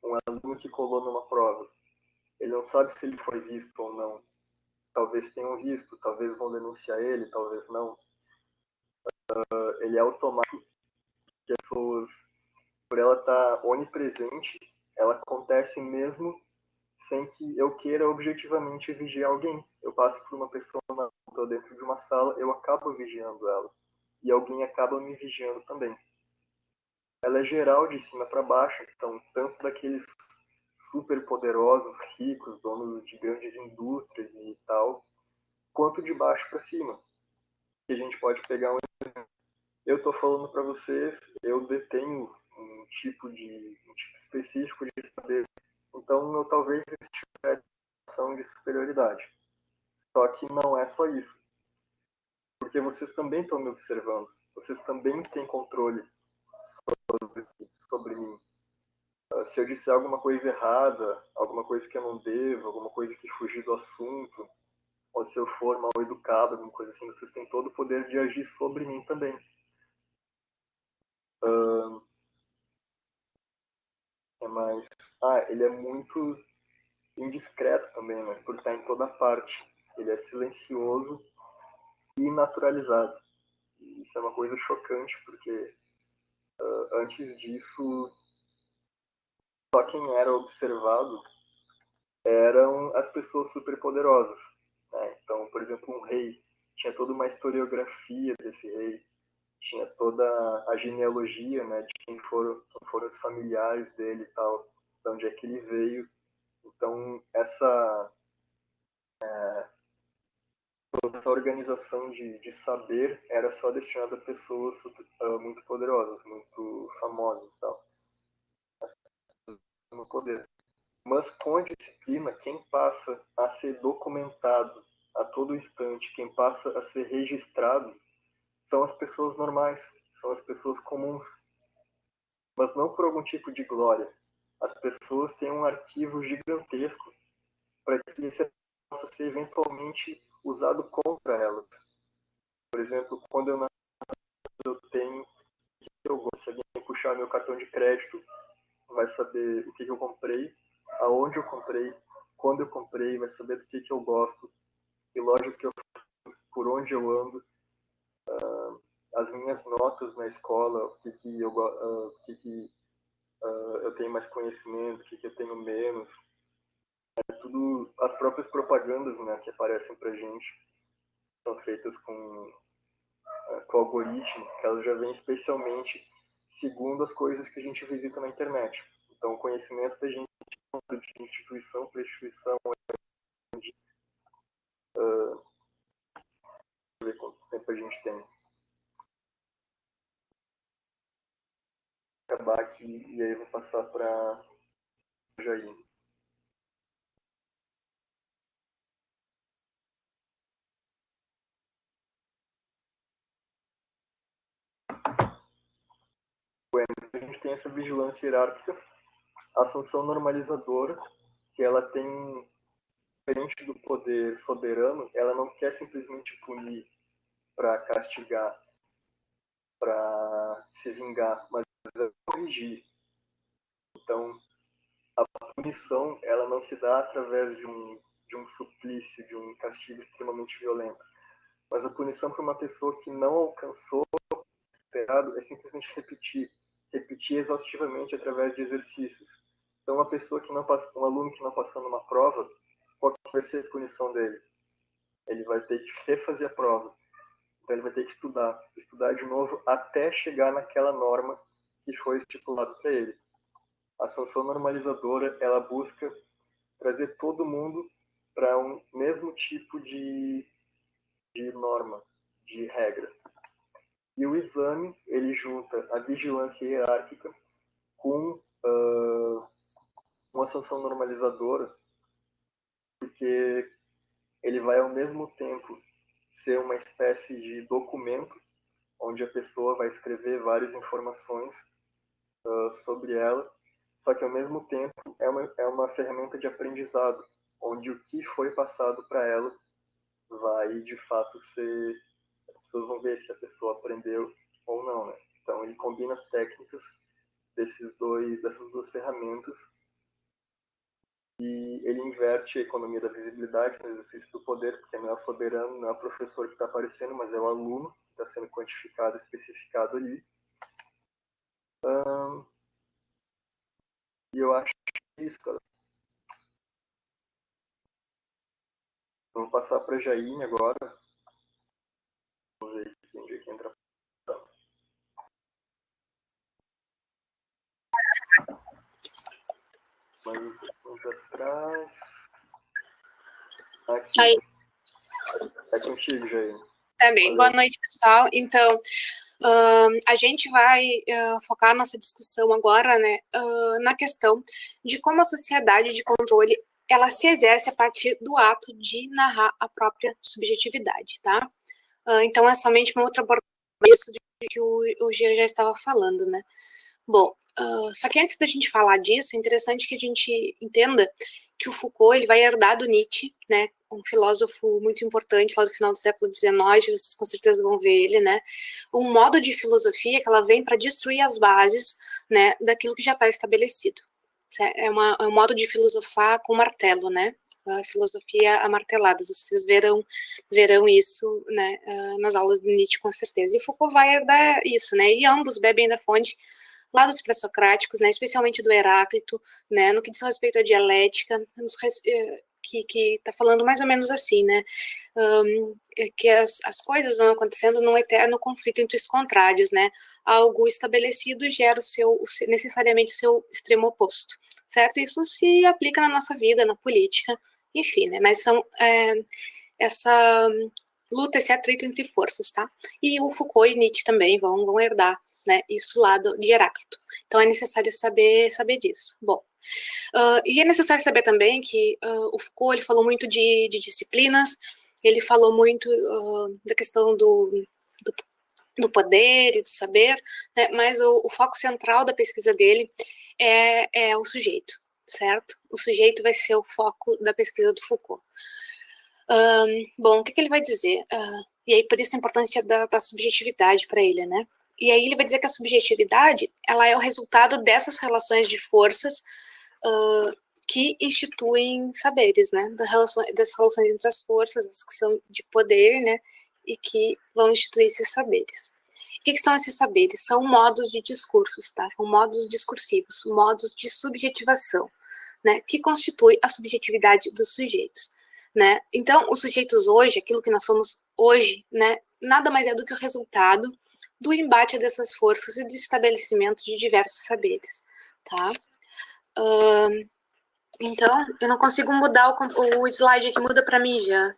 um aluno que colou numa prova, ele não sabe se ele foi visto ou não. Talvez tenham visto, talvez vão denunciar ele, talvez não. Ele é automático. Que as pessoas, por ela estar onipresente, ela acontece mesmo sem que eu queira objetivamente vigiar alguém. Eu passo por uma pessoa, estou dentro de uma sala, eu acabo vigiando ela. e alguém acaba me vigiando também. Ela é geral de cima para baixo, então tanto daqueles super poderosos, ricos, donos de grandes indústrias e tal, quanto de baixo para cima. E a gente pode pegar um exemplo. Eu estou falando para vocês, eu detenho um tipo específico de saber, então eu talvez estivesse em situação de superioridade. Só que não é só isso, porque vocês também estão me observando, vocês também têm controle sobre mim. Se eu disser alguma coisa errada, alguma coisa que eu não devo, alguma coisa que fugir do assunto, ou se eu for mal educado, alguma coisa assim, vocês têm todo o poder de agir sobre mim também. Mas, ele é muito indiscreto também, né? Por estar em toda parte. Ele é silencioso e naturalizado. E isso é uma coisa chocante, porque antes disso, só quem era observado eram as pessoas superpoderosas. Né? Então, por exemplo, um rei tinha toda uma historiografia desse rei, tinha toda a genealogia, né, de quem foram os familiares dele e tal, de onde é que ele veio. Então, toda essa organização de saber era só destinada a pessoas muito poderosas, muito famosas e tal, no poder. Mas com a disciplina, quem passa a ser documentado a todo instante, quem passa a ser registrado, são as pessoas normais, são as pessoas comuns, mas não por algum tipo de glória. As pessoas têm um arquivo gigantesco para que isso possa ser eventualmente usado contra elas. Por exemplo, quando eu nasci, eu tenho eu gosto. Se alguém puxar meu cartão de crédito, vai saber o que eu comprei, aonde eu comprei, quando eu comprei, vai saber do que eu gosto, que lojas que eu por onde eu ando, as minhas notas na escola, eu tenho mais conhecimento, o que eu tenho menos. É tudo as próprias propagandas, né, que aparecem pra gente, são feitas com algoritmo, que elas já vêm especialmente segundo as coisas que a gente visita na internet. Então, o conhecimento da gente de instituição para instituição, ver quanto tempo a gente tem. Vou acabar aqui e aí eu vou passar para Jair. A gente tem essa vigilância hierárquica, a função normalizadora, que ela tem, diferente do poder soberano, ela não quer simplesmente punir para castigar, para se vingar, mas corrigir. Então, a punição ela não se dá através de um suplício, de um castigo extremamente violento. Mas a punição para uma pessoa que não alcançou o esperado é simplesmente repetir exaustivamente através de exercícios. Então, uma pessoa que não passa, um aluno que não passou numa prova, qual vai ser a punição dele? Ele vai ter que refazer a prova. Então, ele vai ter que estudar de novo até chegar naquela norma que foi estipulada para ele. A sanção normalizadora, ela busca trazer todo mundo para um mesmo tipo de norma, de regra. E o exame, ele junta a vigilância hierárquica com uma sanção normalizadora, porque ele vai ao mesmo tempo ser uma espécie de documento, onde a pessoa vai escrever várias informações sobre ela, só que ao mesmo tempo é uma ferramenta de aprendizado, onde o que foi passado para ela vai de fato ser. As pessoas vão ver se a pessoa aprendeu ou não, né? Então ele combina as técnicas dessas duas ferramentas e ele inverte a economia da visibilidade no exercício do poder, porque não é o soberano, não é o professor que está aparecendo, mas é o aluno que está sendo quantificado, especificado ali. E eu acho que é isso, cara. Vou passar para a Jaine agora. Vamos ver aqui onde é que entra. Aqui. Aí. É contigo, Jair. Tá bem. Boa noite, pessoal. Então, a gente vai focar a nossa discussão agora, né, na questão de como a sociedade de controle ela se exerce a partir do ato de narrar a própria subjetividade, tá? Então, é somente uma outra abordagem disso de que o Jean já estava falando, né? Bom, só que antes da gente falar disso, é interessante que a gente entenda que o Foucault ele vai herdar do Nietzsche, né? Um filósofo muito importante lá do final do século XIX, vocês com certeza vão ver ele, né? Um modo de filosofia que ela vem para destruir as bases, né, daquilo que já está estabelecido. É um modo de filosofar com martelo, né? A filosofia amartelada. Vocês verão isso, né, nas aulas do Nietzsche com certeza. E Foucault vai herdar isso, né? E ambos bebem da fonte lá dos pré-socráticos, né, especialmente do Heráclito, né, no que diz respeito à dialética, que está falando mais ou menos assim, né, que as coisas vão acontecendo num eterno conflito entre os contrários, né, algo estabelecido gera necessariamente o seu extremo oposto, certo? Isso se aplica na nossa vida, na política, enfim, né, mas são essa luta, esse atrito entre forças, tá? E o Foucault e Nietzsche também vão herdar, né, isso lá de Heráclito. Então é necessário saber disso. Bom, e é necessário saber também que o Foucault ele falou muito de disciplinas, ele falou muito da questão do poder e do saber, né, mas o foco central da pesquisa dele é o sujeito, certo? O sujeito vai ser o foco da pesquisa do Foucault. Bom, o que ele vai dizer? E aí, por isso a importância da subjetividade para ele, né? E aí ele vai dizer que a subjetividade, ela é o resultado dessas relações de forças que instituem saberes, né? Das relações entre as forças, as que são de poder, né? E que vão instituir esses saberes. O que são esses saberes? São modos de discursos, tá? São modos discursivos, modos de subjetivação, né? Que constitui a subjetividade dos sujeitos. Né? Então, os sujeitos hoje, aquilo que nós somos hoje, né, nada mais é do que o resultado do embate dessas forças e do estabelecimento de diversos saberes, tá? Então, eu não consigo mudar o slide aqui, muda para mim já.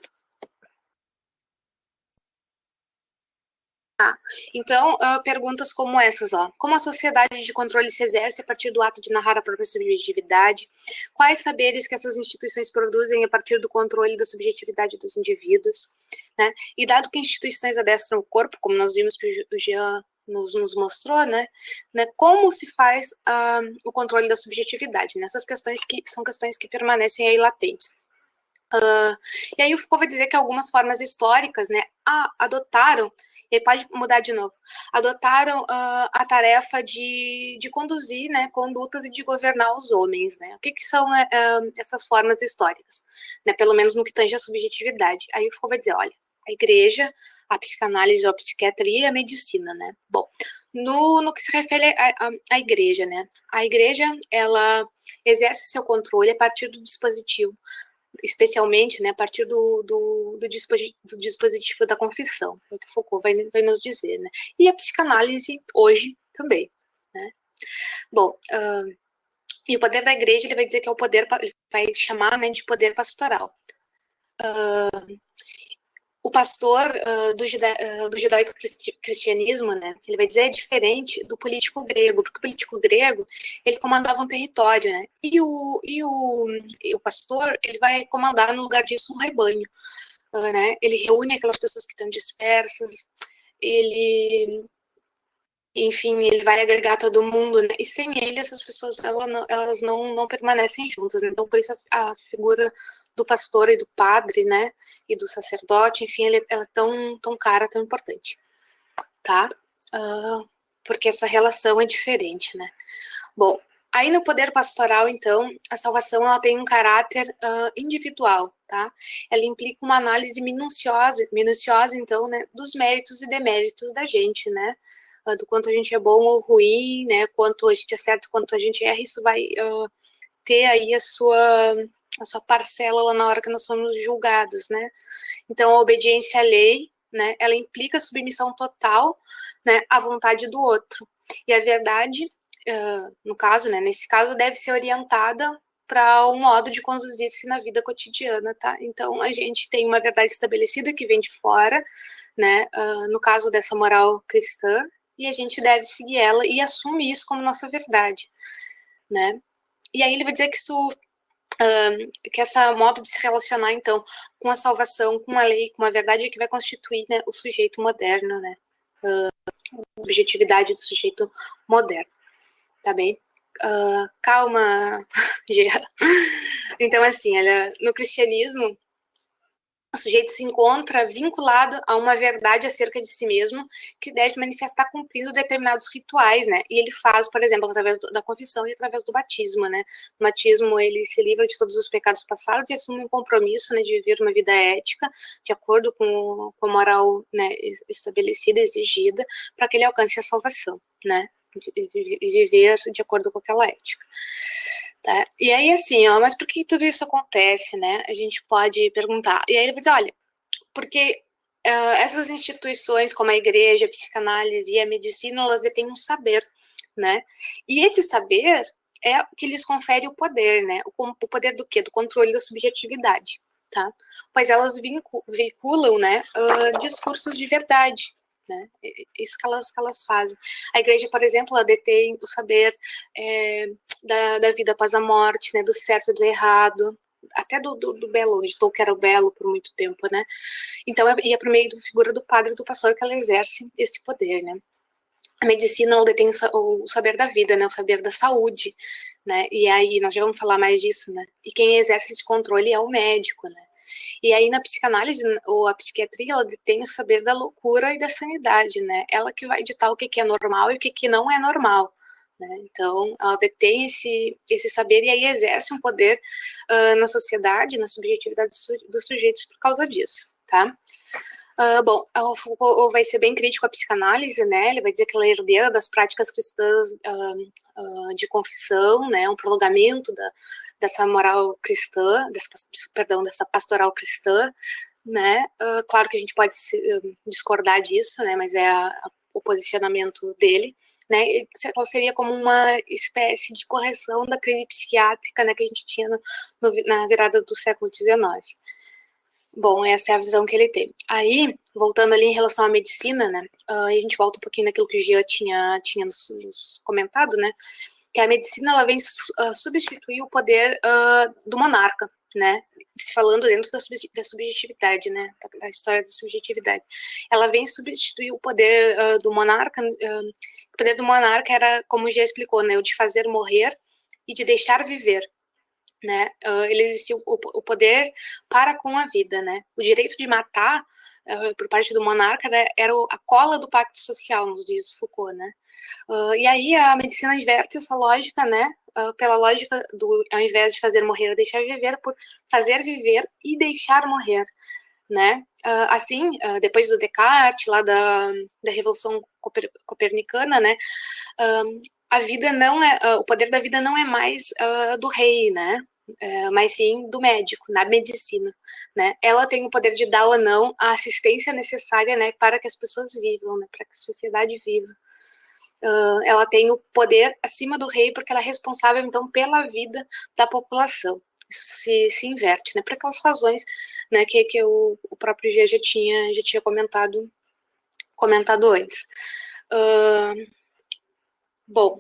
Então, perguntas como essas, ó. Como a sociedade de controle se exerce a partir do ato de narrar a própria subjetividade? Quais saberes que essas instituições produzem a partir do controle da subjetividade dos indivíduos? Né? E dado que instituições adestram o corpo, como nós vimos que o Jean nos mostrou, né? Como se faz o controle da subjetividade? Nessas questões que são questões que permanecem aí latentes. E aí o Foucault vai dizer que algumas formas históricas, né, adotaram, e aí pode mudar de novo, adotaram a tarefa de conduzir, né, condutas e de governar os homens, né. O que são essas formas históricas? Né, pelo menos no que tange a subjetividade. Aí o Foucault vai dizer, olha, a igreja, a psicanálise, a psiquiatria e a medicina, né. Bom, no que se refere à igreja, né, a igreja, ela exerce o seu controle a partir do dispositivo, especialmente, né, a partir do dispositivo da confissão, é o que Foucault vai nos dizer, né, e a psicanálise hoje também, né. Bom, e o poder da igreja, ele vai dizer que é o poder, ele vai chamar, né, de poder pastoral. O pastor do judaico-cristianismo, né, ele vai dizer é diferente do político grego, porque o político grego, ele comandava um território, né, e o pastor, ele vai comandar no lugar disso um rebanho, né, ele reúne aquelas pessoas que estão dispersas, enfim, ele vai agregar todo mundo, né, e sem ele essas pessoas, elas não permanecem juntas, né? Então por isso a figura do pastor e do padre, né, e do sacerdote, enfim, ela é tão cara, tão importante, tá? Porque essa relação é diferente, né? Bom, aí no poder pastoral, então, a salvação ela tem um caráter individual, tá? Ela implica uma análise minuciosa, então, né, dos méritos e deméritos da gente, né? Do quanto a gente é bom ou ruim, né? Quanto a gente acerta, quanto a gente erra, isso vai ter aí a sua parcela lá na hora que nós somos julgados, né? Então, a obediência à lei, né, ela implica submissão total, né, à vontade do outro. E a verdade, no caso, né, nesse caso, deve ser orientada para um modo de conduzir-se na vida cotidiana, tá? Então, a gente tem uma verdade estabelecida que vem de fora, né? No caso dessa moral cristã, e a gente deve seguir ela e assume isso como nossa verdade, né? E aí ele vai dizer que isso, que essa modo de se relacionar, então, com a salvação, com a lei, com a verdade, é que vai constituir, né, o sujeito moderno, né? A objetividade do sujeito moderno, tá bem? Calma, Gia. Então, assim, no cristianismo, o sujeito se encontra vinculado a uma verdade acerca de si mesmo que deve manifestar cumprindo determinados rituais, né? E ele faz, por exemplo, através da confissão e através do batismo, né? No batismo, ele se livra de todos os pecados passados e assume um compromisso, né, de viver uma vida ética, de acordo com a moral, né, estabelecida, exigida, para que ele alcance a salvação, né? Viver de acordo com aquela ética. Tá? E aí, assim, mas por que tudo isso acontece, né? A gente pode perguntar. E aí ele vai dizer, olha, porque essas instituições como a igreja, a psicanálise e a medicina, elas detêm um saber, né? E esse saber é o que lhes confere o poder, né? O poder do quê? Do controle da subjetividade, tá? Pois elas veiculam, né, discursos de verdade, né? Isso que elas fazem. A igreja, por exemplo, ela detém o saber da vida após a morte, né, do certo e do errado, até do belo, de Tolkien era o belo por muito tempo, né? Então, é por meio da figura do padre e do pastor que ela exerce esse poder, né? A medicina, ela detém o saber da vida, né? O saber da saúde, né? E aí, nós já vamos falar mais disso, né? E quem exerce esse controle é o médico, né? E aí, na psicanálise, ou a psiquiatria, ela detém o saber da loucura e da sanidade, né? Ela que vai ditar o que é normal e o que não é normal, né? Então, ela detém esse saber e aí exerce um poder na sociedade, na subjetividade dos sujeitos por causa disso, tá? Bom, o Foucault vai ser bem crítico à psicanálise, né? Ele vai dizer que ela é herdeira das práticas cristãs de confissão, né? Um prolongamento dessa moral cristã, dessa pastoral cristã, né? Claro que a gente pode discordar disso, né? Mas é o posicionamento dele, né? Ela seria como uma espécie de correção da crise psiquiátrica, né? Que a gente tinha na virada do século XIX. Bom, essa é a visão que ele tem. Aí, voltando ali em relação à medicina, né, a gente volta um pouquinho naquilo que o Gia tinha nos comentado, né, que a medicina ela vem substituir o poder do monarca, né, se falando dentro da subjetividade, né, da história da subjetividade. Ela vem substituir o poder do monarca. O poder do monarca era, como o Gia explicou, né, o de fazer morrer e de deixar viver. Né? Ele existiu o poder para com a vida, né? O direito de matar por parte do monarca era a cola do pacto social, nos diz Foucault, né? E aí a medicina inverte essa lógica, né? Pela lógica do, ao invés de fazer morrer ou deixar viver, por fazer viver e deixar morrer, né? Assim, depois do Descartes, lá da Revolução Copernicana, né? A vida não é, o poder da vida não é mais do rei, né? Mas sim do médico, na medicina, né? Ela tem o poder de dar ou não a assistência necessária, né, para que as pessoas vivam, né, para que a sociedade viva. Ela tem o poder acima do rei porque ela é responsável, então, pela vida da população. Isso se inverte, né, por aquelas razões, né, que o próprio Gia já tinha comentado antes. Bom,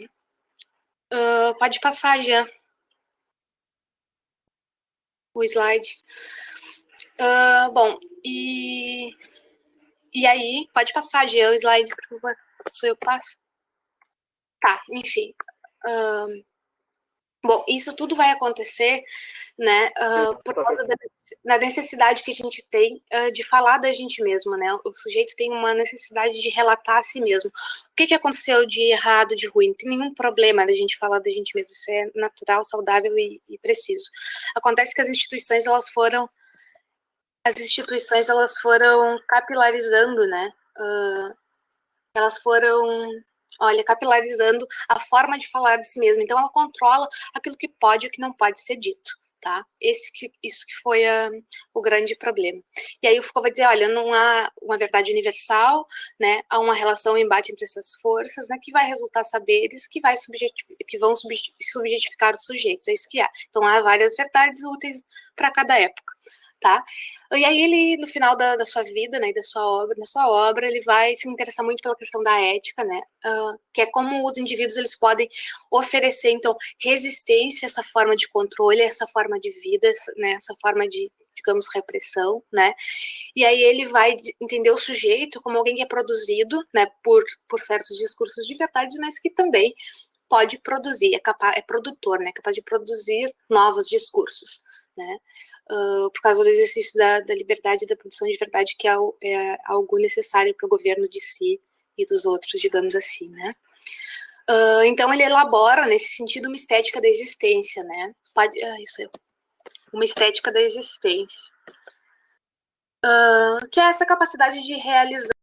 pode passar, Gia, o slide. Bom, e aí, pode passar, Gia, o slide, por favor. Sou eu que passo? Tá, enfim. Bom, isso tudo vai acontecer, né, por causa da necessidade que a gente tem de falar da gente mesmo, né? O sujeito tem uma necessidade de relatar a si mesmo. O que aconteceu de errado, de ruim? Não tem nenhum problema da gente falar da gente mesmo. Isso é natural, saudável e preciso. Acontece que as instituições elas foram capilarizando, né? Elas foram, capilarizando a forma de falar de si mesmo. Então, ela controla aquilo que pode e o que não pode ser dito, tá? Isso que foi o grande problema. E aí o Foucault vai dizer, olha, não há uma verdade universal, né? Há uma relação, um embate entre essas forças, né? Que vai resultar saberes que vão subjetificar os sujeitos, é isso que há. Então há várias verdades úteis para cada época, tá? E aí ele, no final da sua vida, né, da sua obra, ele vai se interessar muito pela questão da ética, né, que é como os indivíduos eles podem oferecer, então, resistência a essa forma de controle, a essa forma de vida, né, essa forma de, digamos, repressão, né, e aí ele vai entender o sujeito como alguém que é produzido, né, por certos discursos de verdade, mas que também pode produzir, é produtor, né, capaz de produzir novos discursos, né, por causa do exercício da liberdade e da produção de verdade, que é algo necessário para o governo de si e dos outros, digamos assim, né. Então ele elabora, nesse sentido, uma estética da existência, né, isso aí, uma estética da existência, que é essa capacidade de realizar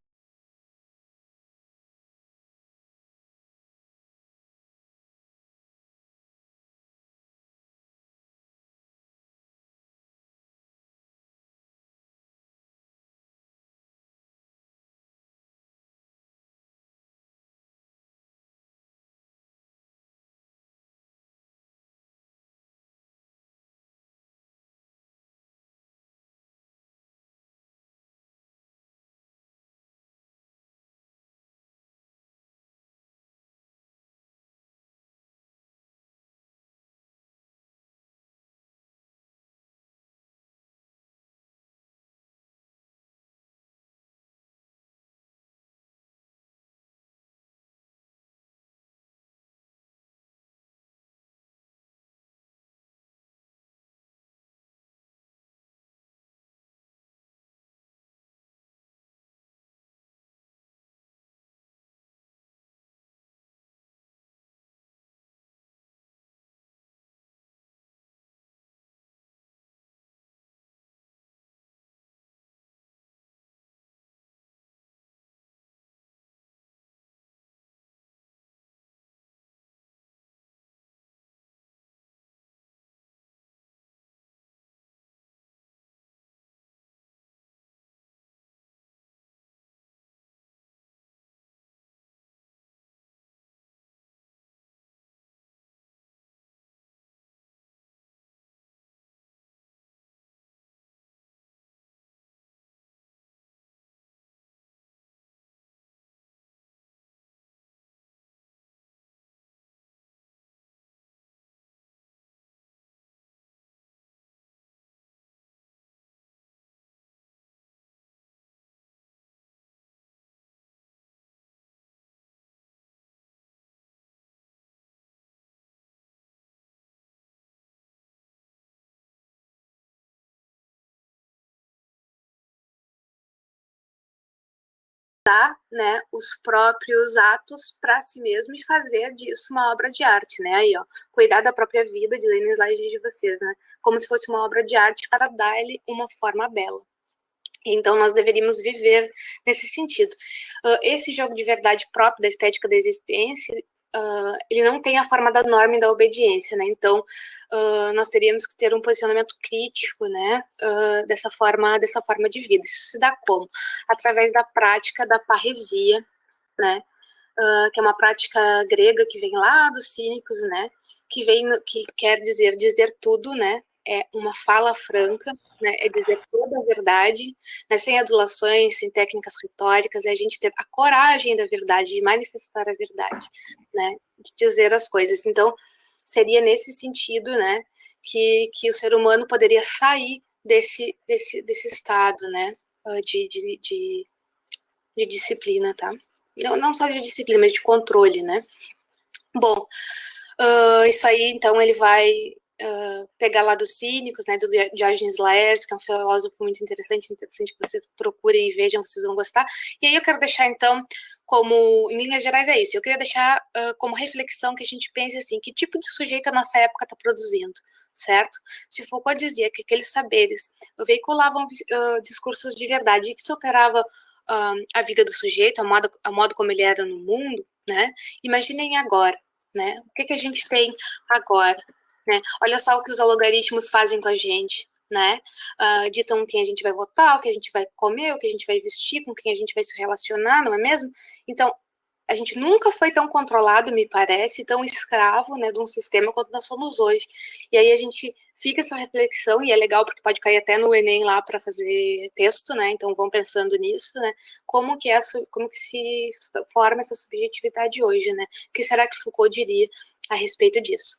né, os próprios atos para si mesmo e fazer disso uma obra de arte, né? Aí, ó, cuidar da própria vida, dizendo no slide de vocês, né? Como se fosse uma obra de arte para dar-lhe uma forma bela. Então, nós deveríamos viver nesse sentido. Esse jogo de verdade próprio da estética da existência, ele não tem a forma da norma e da obediência, né? Então, nós teríamos que ter um posicionamento crítico, né? Dessa forma de vida. Isso se dá como? Através da prática da parresia, né? Que é uma prática grega que vem lá dos cínicos, né? Que quer dizer tudo, né? É uma fala franca, né? É dizer toda a verdade, né? Sem adulações, sem técnicas retóricas, é a gente ter a coragem da verdade, de manifestar a verdade, né? De dizer as coisas. Então, seria nesse sentido, né? Que o ser humano poderia sair desse estado, né? De disciplina, tá? Não só de disciplina, mas de controle, né? Bom, isso aí, então, ele vai pegar lá dos cínicos, né, do Diogenes Laertes, que é um filósofo muito interessante que vocês procurem e vejam, vocês vão gostar. E aí eu quero deixar, então, como, em linhas gerais é isso, eu queria deixar como reflexão que a gente pense assim, que tipo de sujeito a nossa época está produzindo, certo? Se Foucault dizia que aqueles saberes veiculavam discursos de verdade, que isso alterava a vida do sujeito, a modo como ele era no mundo, né? Imaginem agora, né? O que a gente tem agora? né? Olha só o que os algoritmos fazem com a gente, né? Ditam quem a gente vai votar, o que a gente vai comer, o que a gente vai vestir, com quem a gente vai se relacionar, não é mesmo? Então, a gente nunca foi tão controlado, me parece, tão escravo, né, de um sistema quanto nós somos hoje. E aí a gente fica essa reflexão, e é legal porque pode cair até no Enem lá para fazer texto, né? Então vão pensando nisso, né? Como que se forma essa subjetividade hoje, né? O que será que Foucault diria a respeito disso,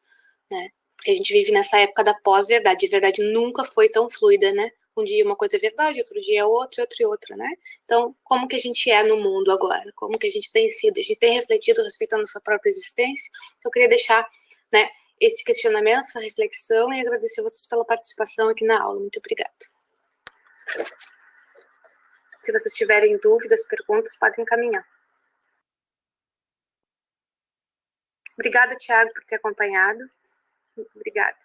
né? Porque a gente vive nessa época da pós-verdade. A verdade nunca foi tão fluida, né? Um dia uma coisa é verdade, outro dia é outra, outra e outra, né? Então, como que a gente é no mundo agora? Como que a gente tem sido? A gente tem refletido a respeito da nossa própria existência? Então, eu queria deixar, né, esse questionamento, essa reflexão, e agradecer vocês pela participação aqui na aula. Muito obrigada. Se vocês tiverem dúvidas, perguntas, podem encaminhar. Obrigada, Thiago, por ter acompanhado. Obrigada.